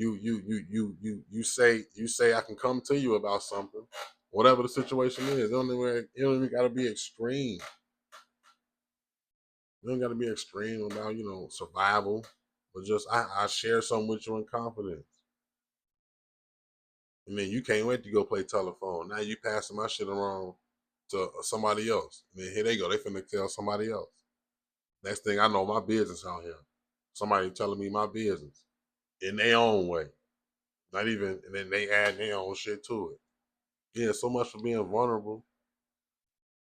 you say I can come to you about something. Whatever the situation is. It don't even gotta be extreme. It don't gotta be extreme about, survival. But just I share something with you in confidence. And then you can't wait to go play telephone. Now you passing my shit around to somebody else. And then here they go. They finna tell somebody else. Next thing I know, my business out here. Somebody telling me my business in their own way. Not even, and then they add their own shit to it. Yeah, so much for being vulnerable.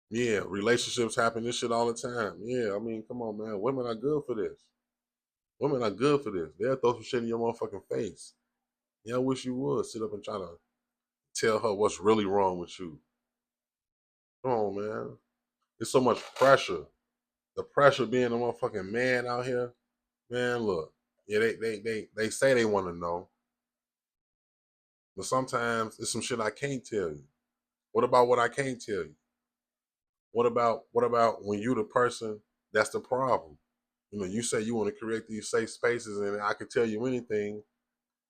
Yeah, relationships happen this shit all the time. Yeah, I mean, come on, man. Women are good for this. Women are good for this. They'll throw some shit in your motherfucking face. Yeah, I wish you would sit up and try to tell her what's really wrong with you. Come on, man. There's so much pressure. The pressure being a motherfucking man out here, man. Look, yeah, they say they want to know, but sometimes it's some shit I can't tell you. What about what I can't tell you? What about when you the person that's the problem? You say you want to create these safe spaces, and I can tell you anything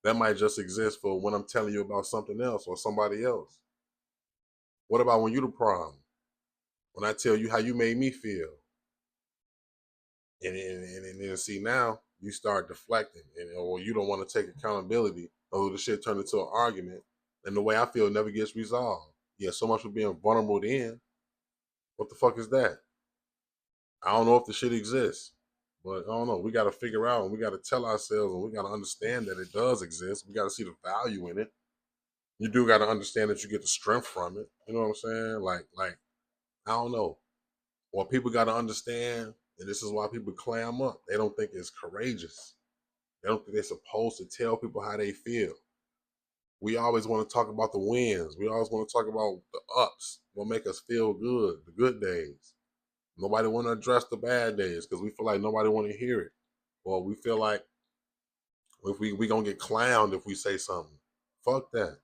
that might just exist for when I'm telling you about something else or somebody else. What about when you the problem? When I tell you how you made me feel, and then see now you start deflecting, or you don't want to take accountability, or the shit turned into an argument, and the way I feel never gets resolved. Yeah, so much for being vulnerable then. What the fuck is that? I don't know if the shit exists, but I don't know. We got to figure out, and we got to tell ourselves, and we got to understand that it does exist. We got to see the value in it. You do got to understand that you get the strength from it. You know what I'm saying? Like I don't know. What people got to understand, and this is why people clam up. They don't think it's courageous. They don't think they're supposed to tell people how they feel. We always want to talk about the wins. We always want to talk about the ups, what make us feel good, the good days. Nobody want to address the bad days because we feel like nobody want to hear it. Or we feel like if we gonna get clowned if we say something. Fuck that.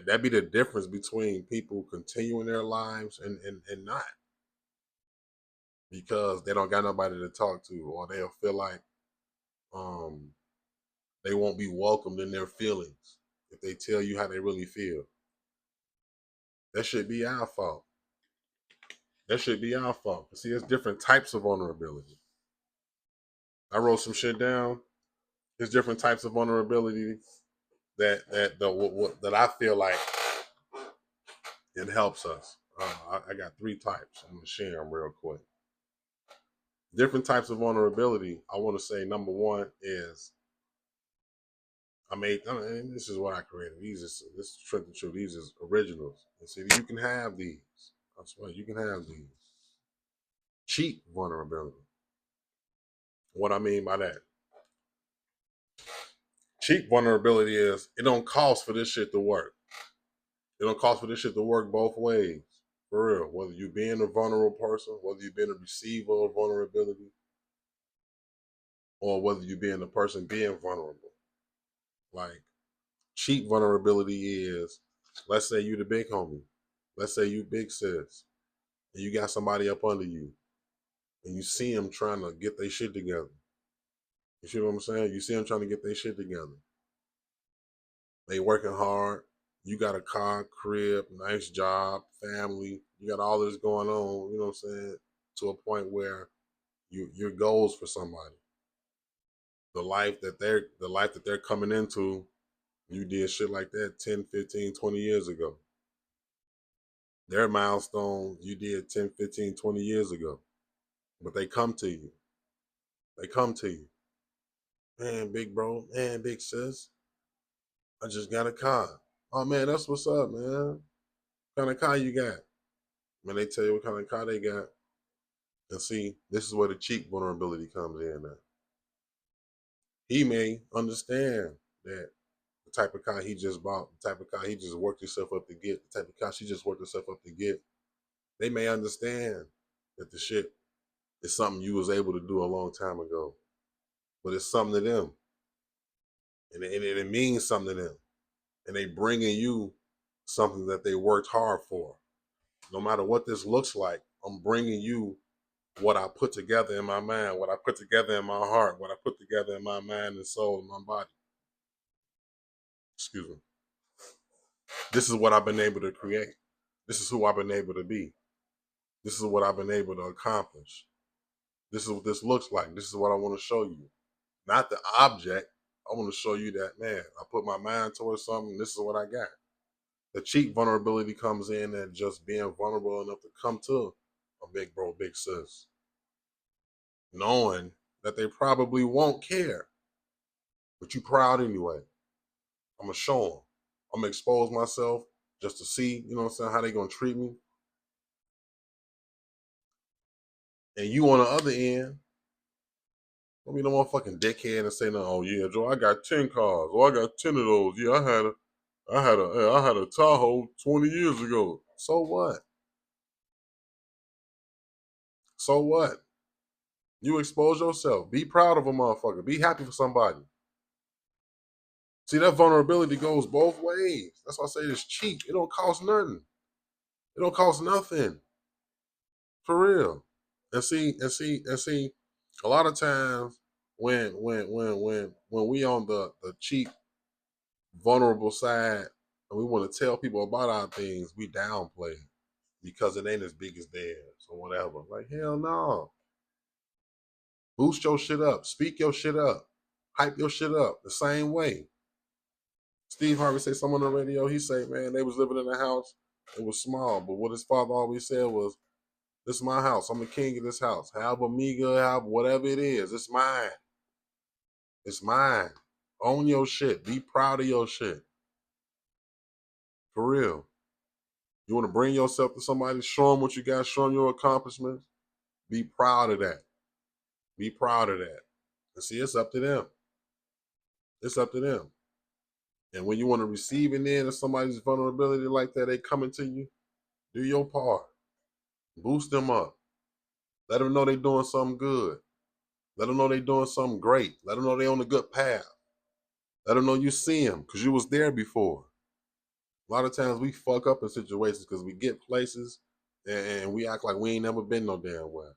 That be the difference between people continuing their lives and not, because they don't got nobody to talk to, or they'll feel like um they won't be welcomed in their feelings if they tell you how they really feel. That should be our fault. That should be our fault. See, there's different types of vulnerability. I wrote some shit down. There's different types of vulnerability that I feel like it helps us. I got three types. I'm gonna share them real quick. Different types of vulnerability. I want to say number one is and this is what I created. This is Trent the Truth. These is originals. And see, you can have these. I swear, you can have these. Cheap vulnerability. What I mean by that, cheap vulnerability is it don't cost for this shit to work. It don't cost for this shit to work both ways. For real. Whether you being a vulnerable person, whether you being a receiver of vulnerability, or whether you being the person being vulnerable. Like cheap vulnerability is, let's say you the big homie. Let's say you big sis. And you got somebody up under you. And you see them trying to get their shit together. You see what I'm saying? You see them trying to get their shit together. They working hard. You got a car, crib, nice job, family. You got all this going on, you know what I'm saying? To a point where your goals for somebody. The life that they're coming into, you did shit like that 10, 15, 20 years ago. Their milestones you did 10, 15, 20 years ago. But they come to you. They come to you. Man, big bro, man, big sis. I just got a car. Oh man, that's what's up, man. What kind of car you got? When they tell you what kind of car they got, and see, this is where the cheap vulnerability comes in now. He may understand that the type of car he just bought, the type of car he just worked himself up to get, the type of car she just worked herself up to get, they may understand that the shit is something you was able to do a long time ago. But it's something to them. And it means something to them. And they bringing you something that they worked hard for. No matter what this looks like, I'm bringing you what I put together in my mind, what I put together in my heart, what I put together in my mind and soul and my body. Excuse me. This is what I've been able to create. This is who I've been able to be. This is what I've been able to accomplish. This is what this looks like. This is what I want to show you. Not the object. I want to show you that, man, I put my mind towards something. This is what I got. The cheap vulnerability comes in at just being vulnerable enough to come to a big bro, big sis, knowing that they probably won't care, but you proud anyway. I'm gonna show them. I'm gonna expose myself just to see, you know what I'm saying, how they gonna treat me. And you on the other end, don't be no motherfucking dickhead and say, no, oh yeah, Joe, I got 10 cars. Oh, I got 10 of those. Yeah, I had a Tahoe 20 years ago. So what? So what? You expose yourself. Be proud of a motherfucker. Be happy for somebody. See, that vulnerability goes both ways. That's why I say it's cheap. It don't cost nothing. It don't cost nothing. For real. And see, a lot of times when we on the cheap, vulnerable side and we want to tell people about our things, we downplay it because it ain't as big as theirs or whatever. Like, hell no. Boost your shit up. Speak your shit up. Hype your shit up the same way. Steve Harvey say someone on the radio, he say, man, they was living in a house. It was small, but what his father always said was, this is my house. I'm the king of this house. However meager, however whatever it is, it's mine. It's mine. Own your shit. Be proud of your shit. For real. You want to bring yourself to somebody, show them what you got, show them your accomplishments. Be proud of that. Be proud of that. And see, it's up to them. It's up to them. And when you want to receive an end of somebody's vulnerability like that, they coming to you, do your part. Boost them up. Let them know they doing something good. Let them know they doing something great. Let them know they on a good path. Let them know you see them because you was there before. A lot of times we fuck up in situations because we get places and we act like we ain't never been no damn well.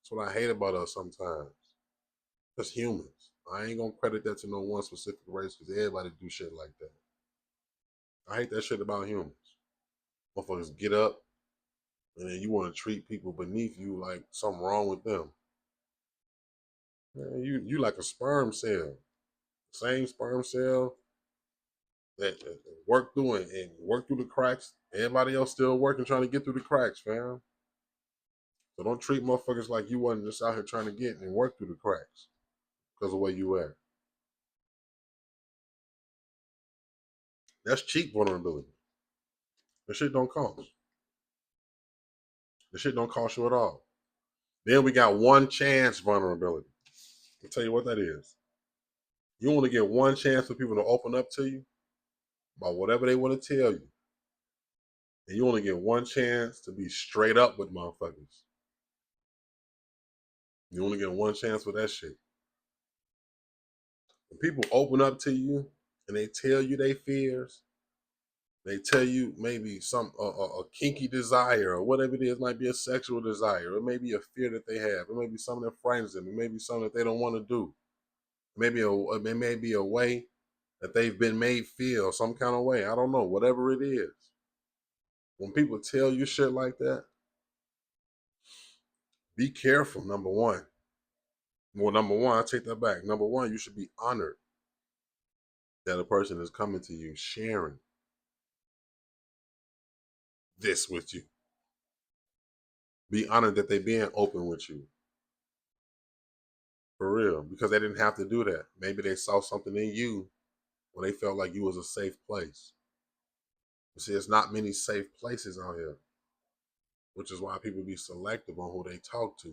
That's what I hate about us sometimes. As humans. I ain't gonna credit that to no one specific race because everybody do shit like that. I hate that shit about humans. Motherfuckers get up and then you want to treat people beneath you like something wrong with them. Man, you like a sperm cell. Same sperm cell that work through and work through the cracks. Everybody else still working, trying to get through the cracks, fam. So don't treat motherfuckers like you wasn't just out here trying to get and work through the cracks because of where you at. That's cheap vulnerability. The shit don't cost. The shit don't cost you at all. Then we got one chance vulnerability. I'll tell you what that is. You only get one chance for people to open up to you about whatever they want to tell you. And you only get one chance to be straight up with motherfuckers. You only get one chance for that shit. When people open up to you and they tell you their fears, they tell you maybe some a kinky desire or whatever it is, might be a sexual desire, it may be a fear that they have, it may be something that frightens them, it may be something that they don't want to do, it may be a way that they've been made feel some kind of way. I don't know, whatever it is. When people tell you shit like that, be careful. Number one, I take that back. Number one, you should be honored that a person is coming to you sharing this with you. Be honored that they being open with you. For real. Because they didn't have to do that. Maybe they saw something in you when they felt like you was a safe place. You see, there's not many safe places out here. Which is why people be selective on who they talk to.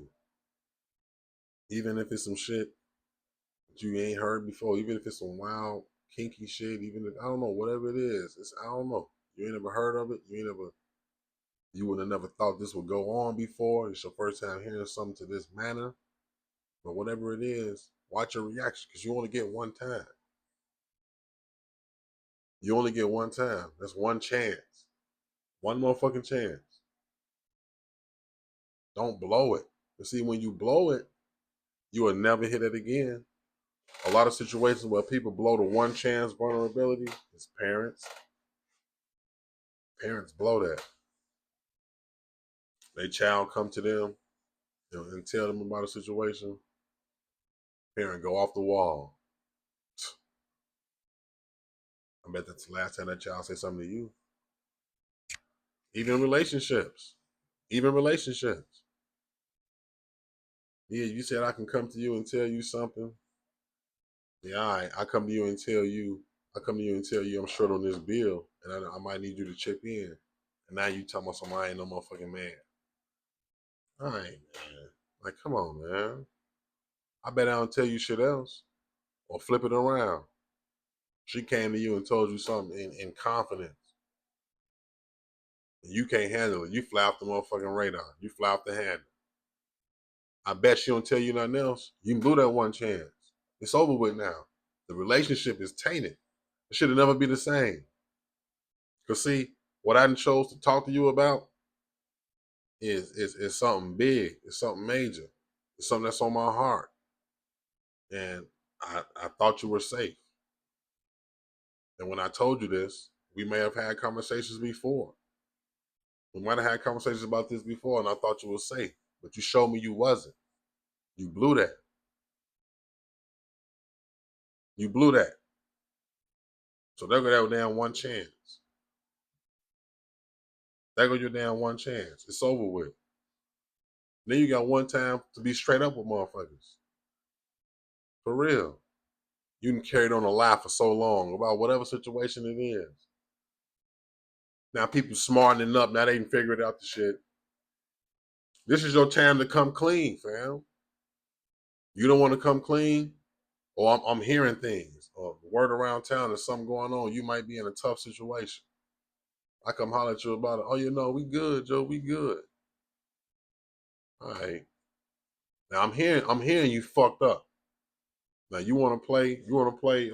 Even if it's some shit that you ain't heard before, even if it's some wild, kinky shit, even if, I don't know, whatever it is. I don't know. You ain't never heard of it. You would have never thought this would go on before. It's your first time hearing something to this manner. But whatever it is, watch your reaction because you only get one time. You only get one time. That's one chance. One motherfucking chance. Don't blow it. You see, when you blow it, you will never hit it again. A lot of situations where people blow the one chance vulnerability is parents. Parents blow that. Their child come to them and tell them about a situation. Parent go off the wall. I bet that's the last time that child say something to you. Even relationships. Even relationships. Yeah, you said I can come to you and tell you something. Yeah, all right. I come to you and tell you I'm short on this bill and I might need you to chip in. And now you tell me something, I ain't no motherfucking man. All right, man. Like, come on, man. I bet I don't tell you shit else. Or flip it around. She came to you and told you something in confidence. And you can't handle it. You fly off the motherfucking radar. You fly off the handle. I bet she don't tell you nothing else. You blew that one chance. It's over with now. The relationship is tainted. It should have never be the same. Cause see, what I chose to talk to you about is something big. It's something major. It's something that's on my heart. And I thought you were safe. And when I told you this, we may have had conversations before. We might have had conversations about this before, and I thought you were safe. But you showed me you wasn't. You blew that. You blew that. So there go that damn one chance. There go your damn one chance. It's over with. Then you got one time to be straight up with motherfuckers. For real. You can carry on a lie for so long about whatever situation it is. Now people smartening up. Now they can figure it out the shit. This is your time to come clean, fam. You don't want to come clean? Or I'm hearing things. Or word around town, there's something going on. You might be in a tough situation. I come holler at you about it. Oh, you know, we good, Joe. We good. All right. Now I'm hearing you fucked up. Now you want to play? You want to play?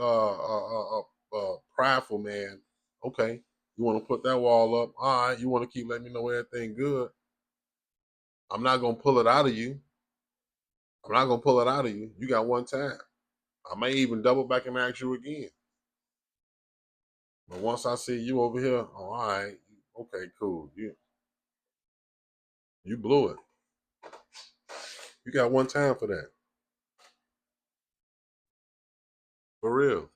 Prideful man. Okay. You want to put that wall up? All right. You want to keep letting me know everything good? I'm not gonna pull it out of you. I'm not gonna pull it out of you. You got one time. I may even double back and ask you again. But once I see you over here, oh, all right, okay, cool. You blew it. You got one time for that. For real.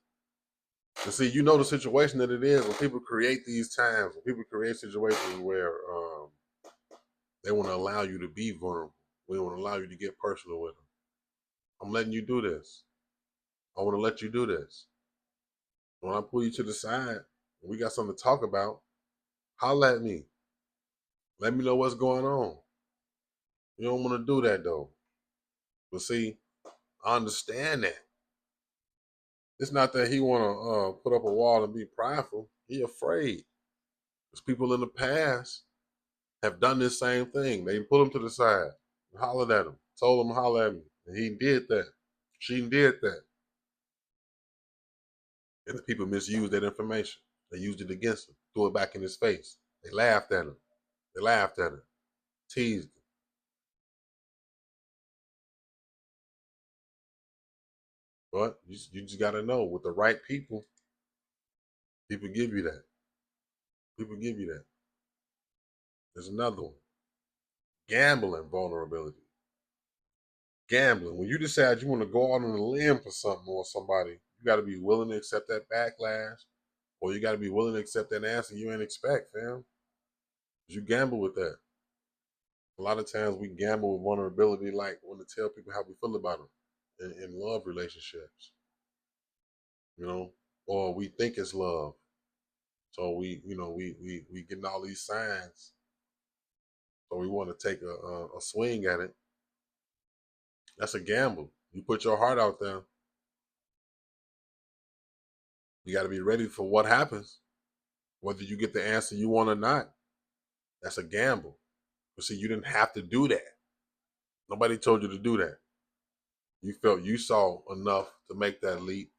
And see, you know the situation that it is when people create these times, when people create situations where they want to allow you to be vulnerable. They want to allow you to get personal with them. I'm letting you do this. I want to let you do this. When I pull you to the side, we got something to talk about, holla at me. Let me know what's going on. You don't want to do that though. But see, I understand that. It's not that he want to put up a wall and be prideful. He afraid. Because people in the past have done this same thing. They pull him to the side, hollered at him, told him to holler at me. And he did that. She did that. And the people misused that information. They used it against him, threw it back in his face. They laughed at him. They laughed at him, teased him. But you just got to know, with the right people, people give you that. People give you that. There's another one. Gambling vulnerability. Gambling. When you decide you want to go out on a limb for something or somebody, you got to be willing to accept that backlash, or you got to be willing to accept that answer you ain't expect, fam. You gamble with that. A lot of times we gamble with vulnerability, like want to tell people how we feel about them in love relationships, you know, or we think it's love. So we getting all these signs. So we want to take a swing at it. That's a gamble. You put your heart out there. You got to be ready for what happens, whether you get the answer you want or not. That's a gamble. But see, you didn't have to do that. Nobody told you to do that. You felt you saw enough to make that leap,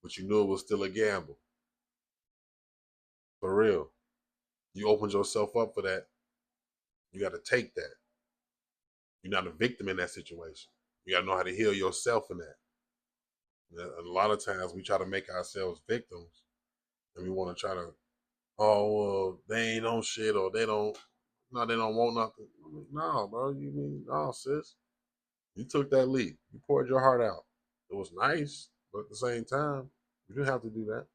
but you knew it was still a gamble. For real. You opened yourself up for that. You got to take that. You're not a victim in that situation. You got to know how to heal yourself in that. And a lot of times we try to make ourselves victims, and we want to try to, oh, well, they ain't on shit, or they don't, no, they don't want nothing. No, bro, you mean, no, sis. You took that leap. You poured your heart out. It was nice, but at the same time, you didn't have to do that.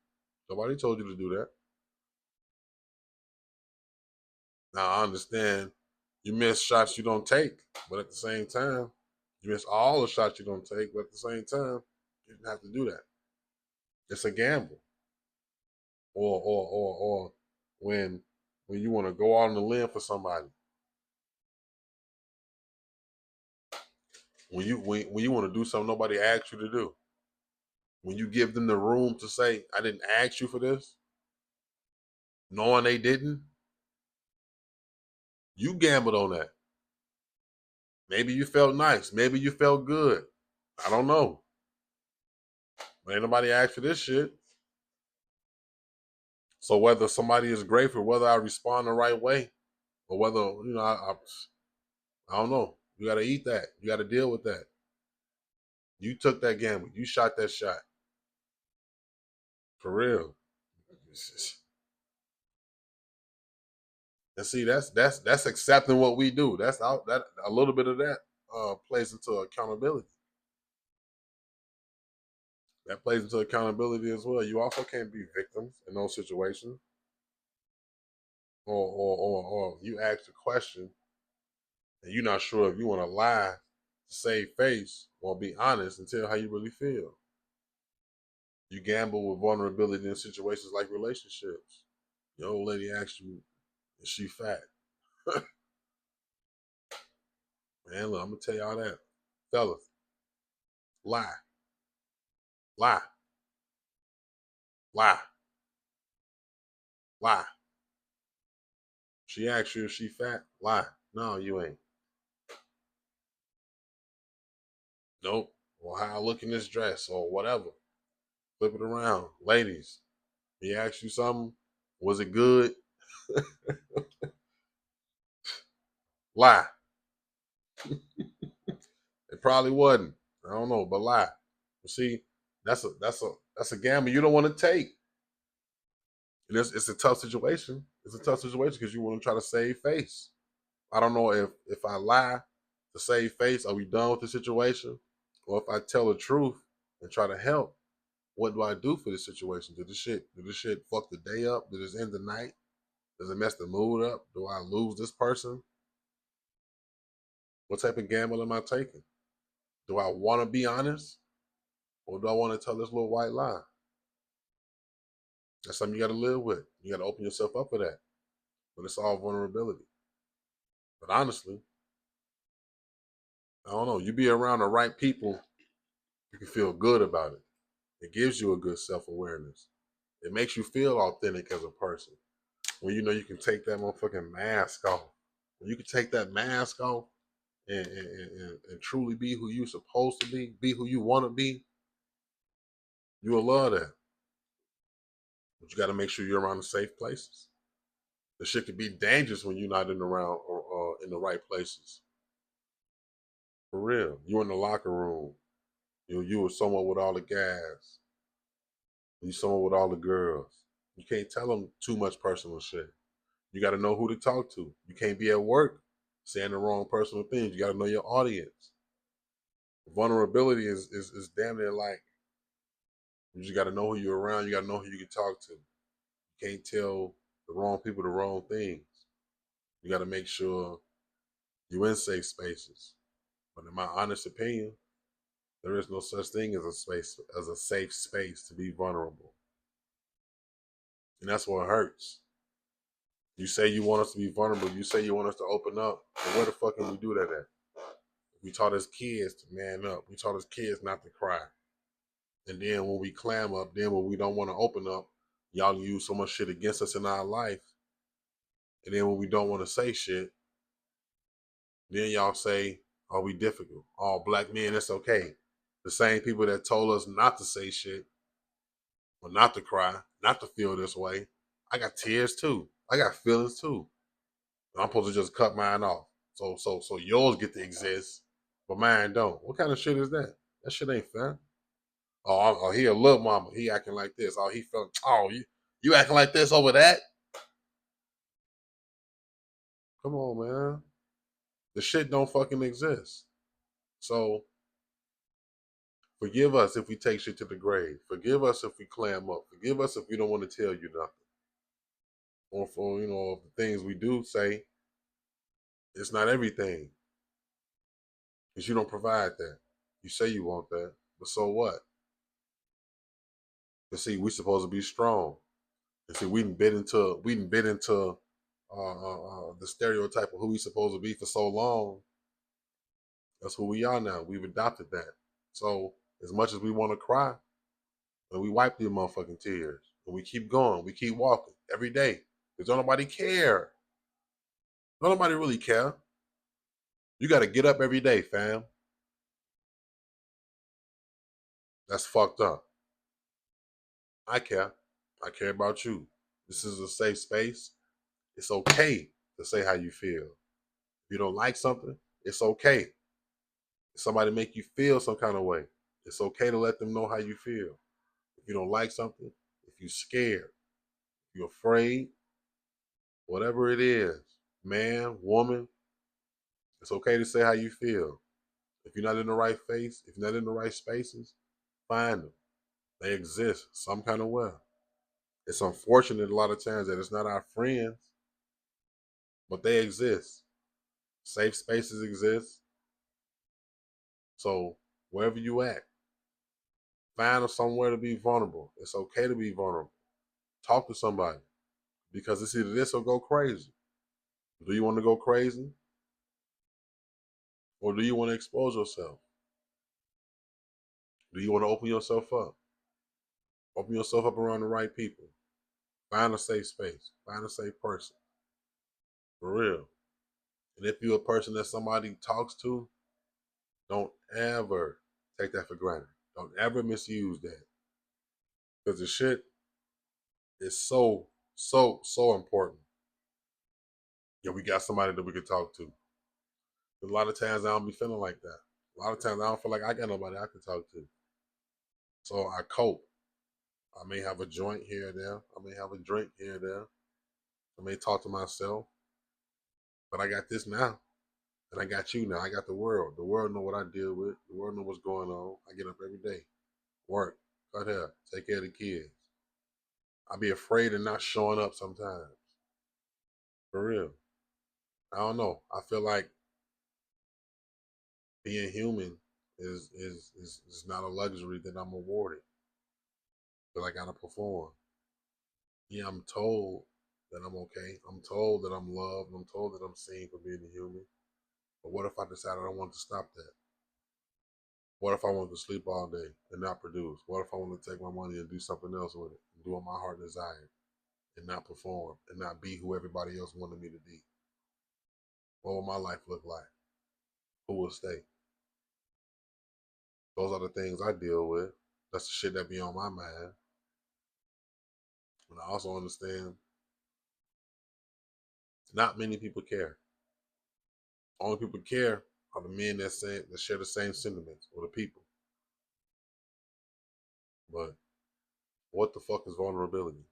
Nobody told you to do that. Now I understand you miss shots you don't take, but at the same time, you miss all the shots you don't take, but at the same time, you didn't have to do that. It's a gamble. Or when when you want to go out on a limb for somebody, when you want to do something nobody asked you to do, when you give them the room to say, I didn't ask you for this, knowing they didn't, you gambled on that. Maybe you felt nice. Maybe you felt good. I don't know. But ain't nobody asked for this shit. So whether somebody is grateful, whether I respond the right way, or whether, I don't know. You got to eat that. You got to deal with that. You took that gamble. You shot that shot. For real. And see, that's accepting what we do. That's out that a little bit of that plays into accountability. That plays into accountability as well. You also can't be victims in those situations. Or you ask a question and you're not sure if you want to lie to save face or be honest and tell how you really feel. You gamble with vulnerability in situations like relationships. Your old lady asks you, is she fat? Man, look, I'm gonna tell y'all that. Fellas, lie. Lie. Lie. Lie. She asks you if she fat. Lie. No, you ain't. Nope. Or how I look in this dress or whatever. Flip it around. Ladies, he asked you something. Was it good? Lie. It probably wasn't. I don't know, but lie. You see, that's a gamble you don't want to take. And it's a tough situation. It's a tough situation because you want to try to save face. I don't know if I lie to save face, are we done with the situation? Or if I tell the truth and try to help, What do I do for this situation? Did this shit fuck the day up? Did this end the night? Does it mess the mood up? Do I lose this person? What type of gamble am I taking? Do I want to be honest? Or do I want to tell this little white lie? That's something you got to live with. You got to open yourself up for that. But it's all vulnerability. But honestly, I don't know. You be around the right people, you can feel good about it. It gives you a good self-awareness. It makes you feel authentic as a person. When you know you can take that motherfucking mask off. When you can take that mask off and truly be who you're supposed to be who you want to be, you will love that. But you got to make sure you're around the safe places. The shit could be dangerous when you're not in around or in the right places. For real. You in the locker room. You were someone with all the guys. You someone with all the girls. You can't tell them too much personal shit. You got to know who to talk to. You can't be at work saying the wrong personal things. You got to know your audience. Vulnerability is damn near like you just got to know who you're around. You got to know who you can talk to. You can't tell the wrong people the wrong things. You got to make sure you're in safe spaces. But in my honest opinion, there is no such thing as a safe space to be vulnerable. And that's what hurts. You say you want us to be vulnerable. You say you want us to open up. But where the fuck can we do that at? We taught us kids to man up. We taught us kids not to cry. And then when we clam up, then when we don't want to open up, y'all use so much shit against us in our life. And then when we don't want to say shit, then y'all say, "Oh, we difficult. All black men, it's okay." The same people that told us not to say shit or not to cry, not to feel this way. I got tears too. I got feelings too. I'm supposed to just cut mine off. So yours get to exist, but mine don't. What kind of shit is that? That shit ain't fair. Oh, he a little mama. He acting like this. Oh, he felt. Oh, you acting like this over that? Come on, man. The shit don't fucking exist. So forgive us if we take shit to the grave. Forgive us if we clam up. Forgive us if we don't want to tell you nothing. Or for the things we do say, it's not everything. Because you don't provide that. You say you want that, but so what? You see, we supposed to be strong. And see, we didn't bit into the stereotype of who we supposed to be for so long. That's who we are now. We've adopted that. So as much as we want to cry, and we wipe these motherfucking tears, and we keep going, we keep walking every day. Because don't nobody care. Don't nobody really care. You got to get up every day, fam. That's fucked up. I care. I care about you. This is a safe space. It's okay to say how you feel. If you don't like something, it's okay. If somebody make you feel some kind of way, it's okay to let them know how you feel. If you don't like something, if you're scared, if you're afraid, whatever it is, man, woman, it's okay to say how you feel. If you're not in the right face, if you're not in the right spaces, find them. They exist some kind of way. It's unfortunate a lot of times that it's not our friends, but they exist. Safe spaces exist. So wherever you at, find somewhere to be vulnerable. It's okay to be vulnerable. Talk to somebody because it's either this or go crazy. Do you want to go crazy or do you want to expose yourself? Do you want to open yourself up? Open yourself up around the right people. Find a safe space. Find a safe person. For real. And if you're a person that somebody talks to, don't ever take that for granted. Don't ever misuse that. Because the shit is so important. Yeah, we got somebody that we can talk to. A lot of times I don't be feeling like that. A lot of times I don't feel like I got nobody I can talk to. So I cope. I may have a joint here and there. I may have a drink here and there. I may talk to myself. But I got this now. And I got you now. I got the world. The world know what I deal with. The world know what's going on. I get up every day. Work. cut hair, take care of the kids. I be afraid of not showing up sometimes. For real. I don't know. I feel like being human is not a luxury that I'm awarded. I feel like I gotta perform. Yeah, I'm told that I'm okay. I'm told that I'm loved. I'm told that I'm seen for being a human. But what if I decided I want to stop that? What if I want to sleep all day and not produce? What if I want to take my money and do something else with it, and do what my heart desired, and not perform, and not be who everybody else wanted me to be? What would my life look like? Who will stay? Those are the things I deal with. That's the shit that be on my mind. And I also understand not many people care. Only people care are the men that share the same sentiments, or the people. But what the fuck is vulnerability?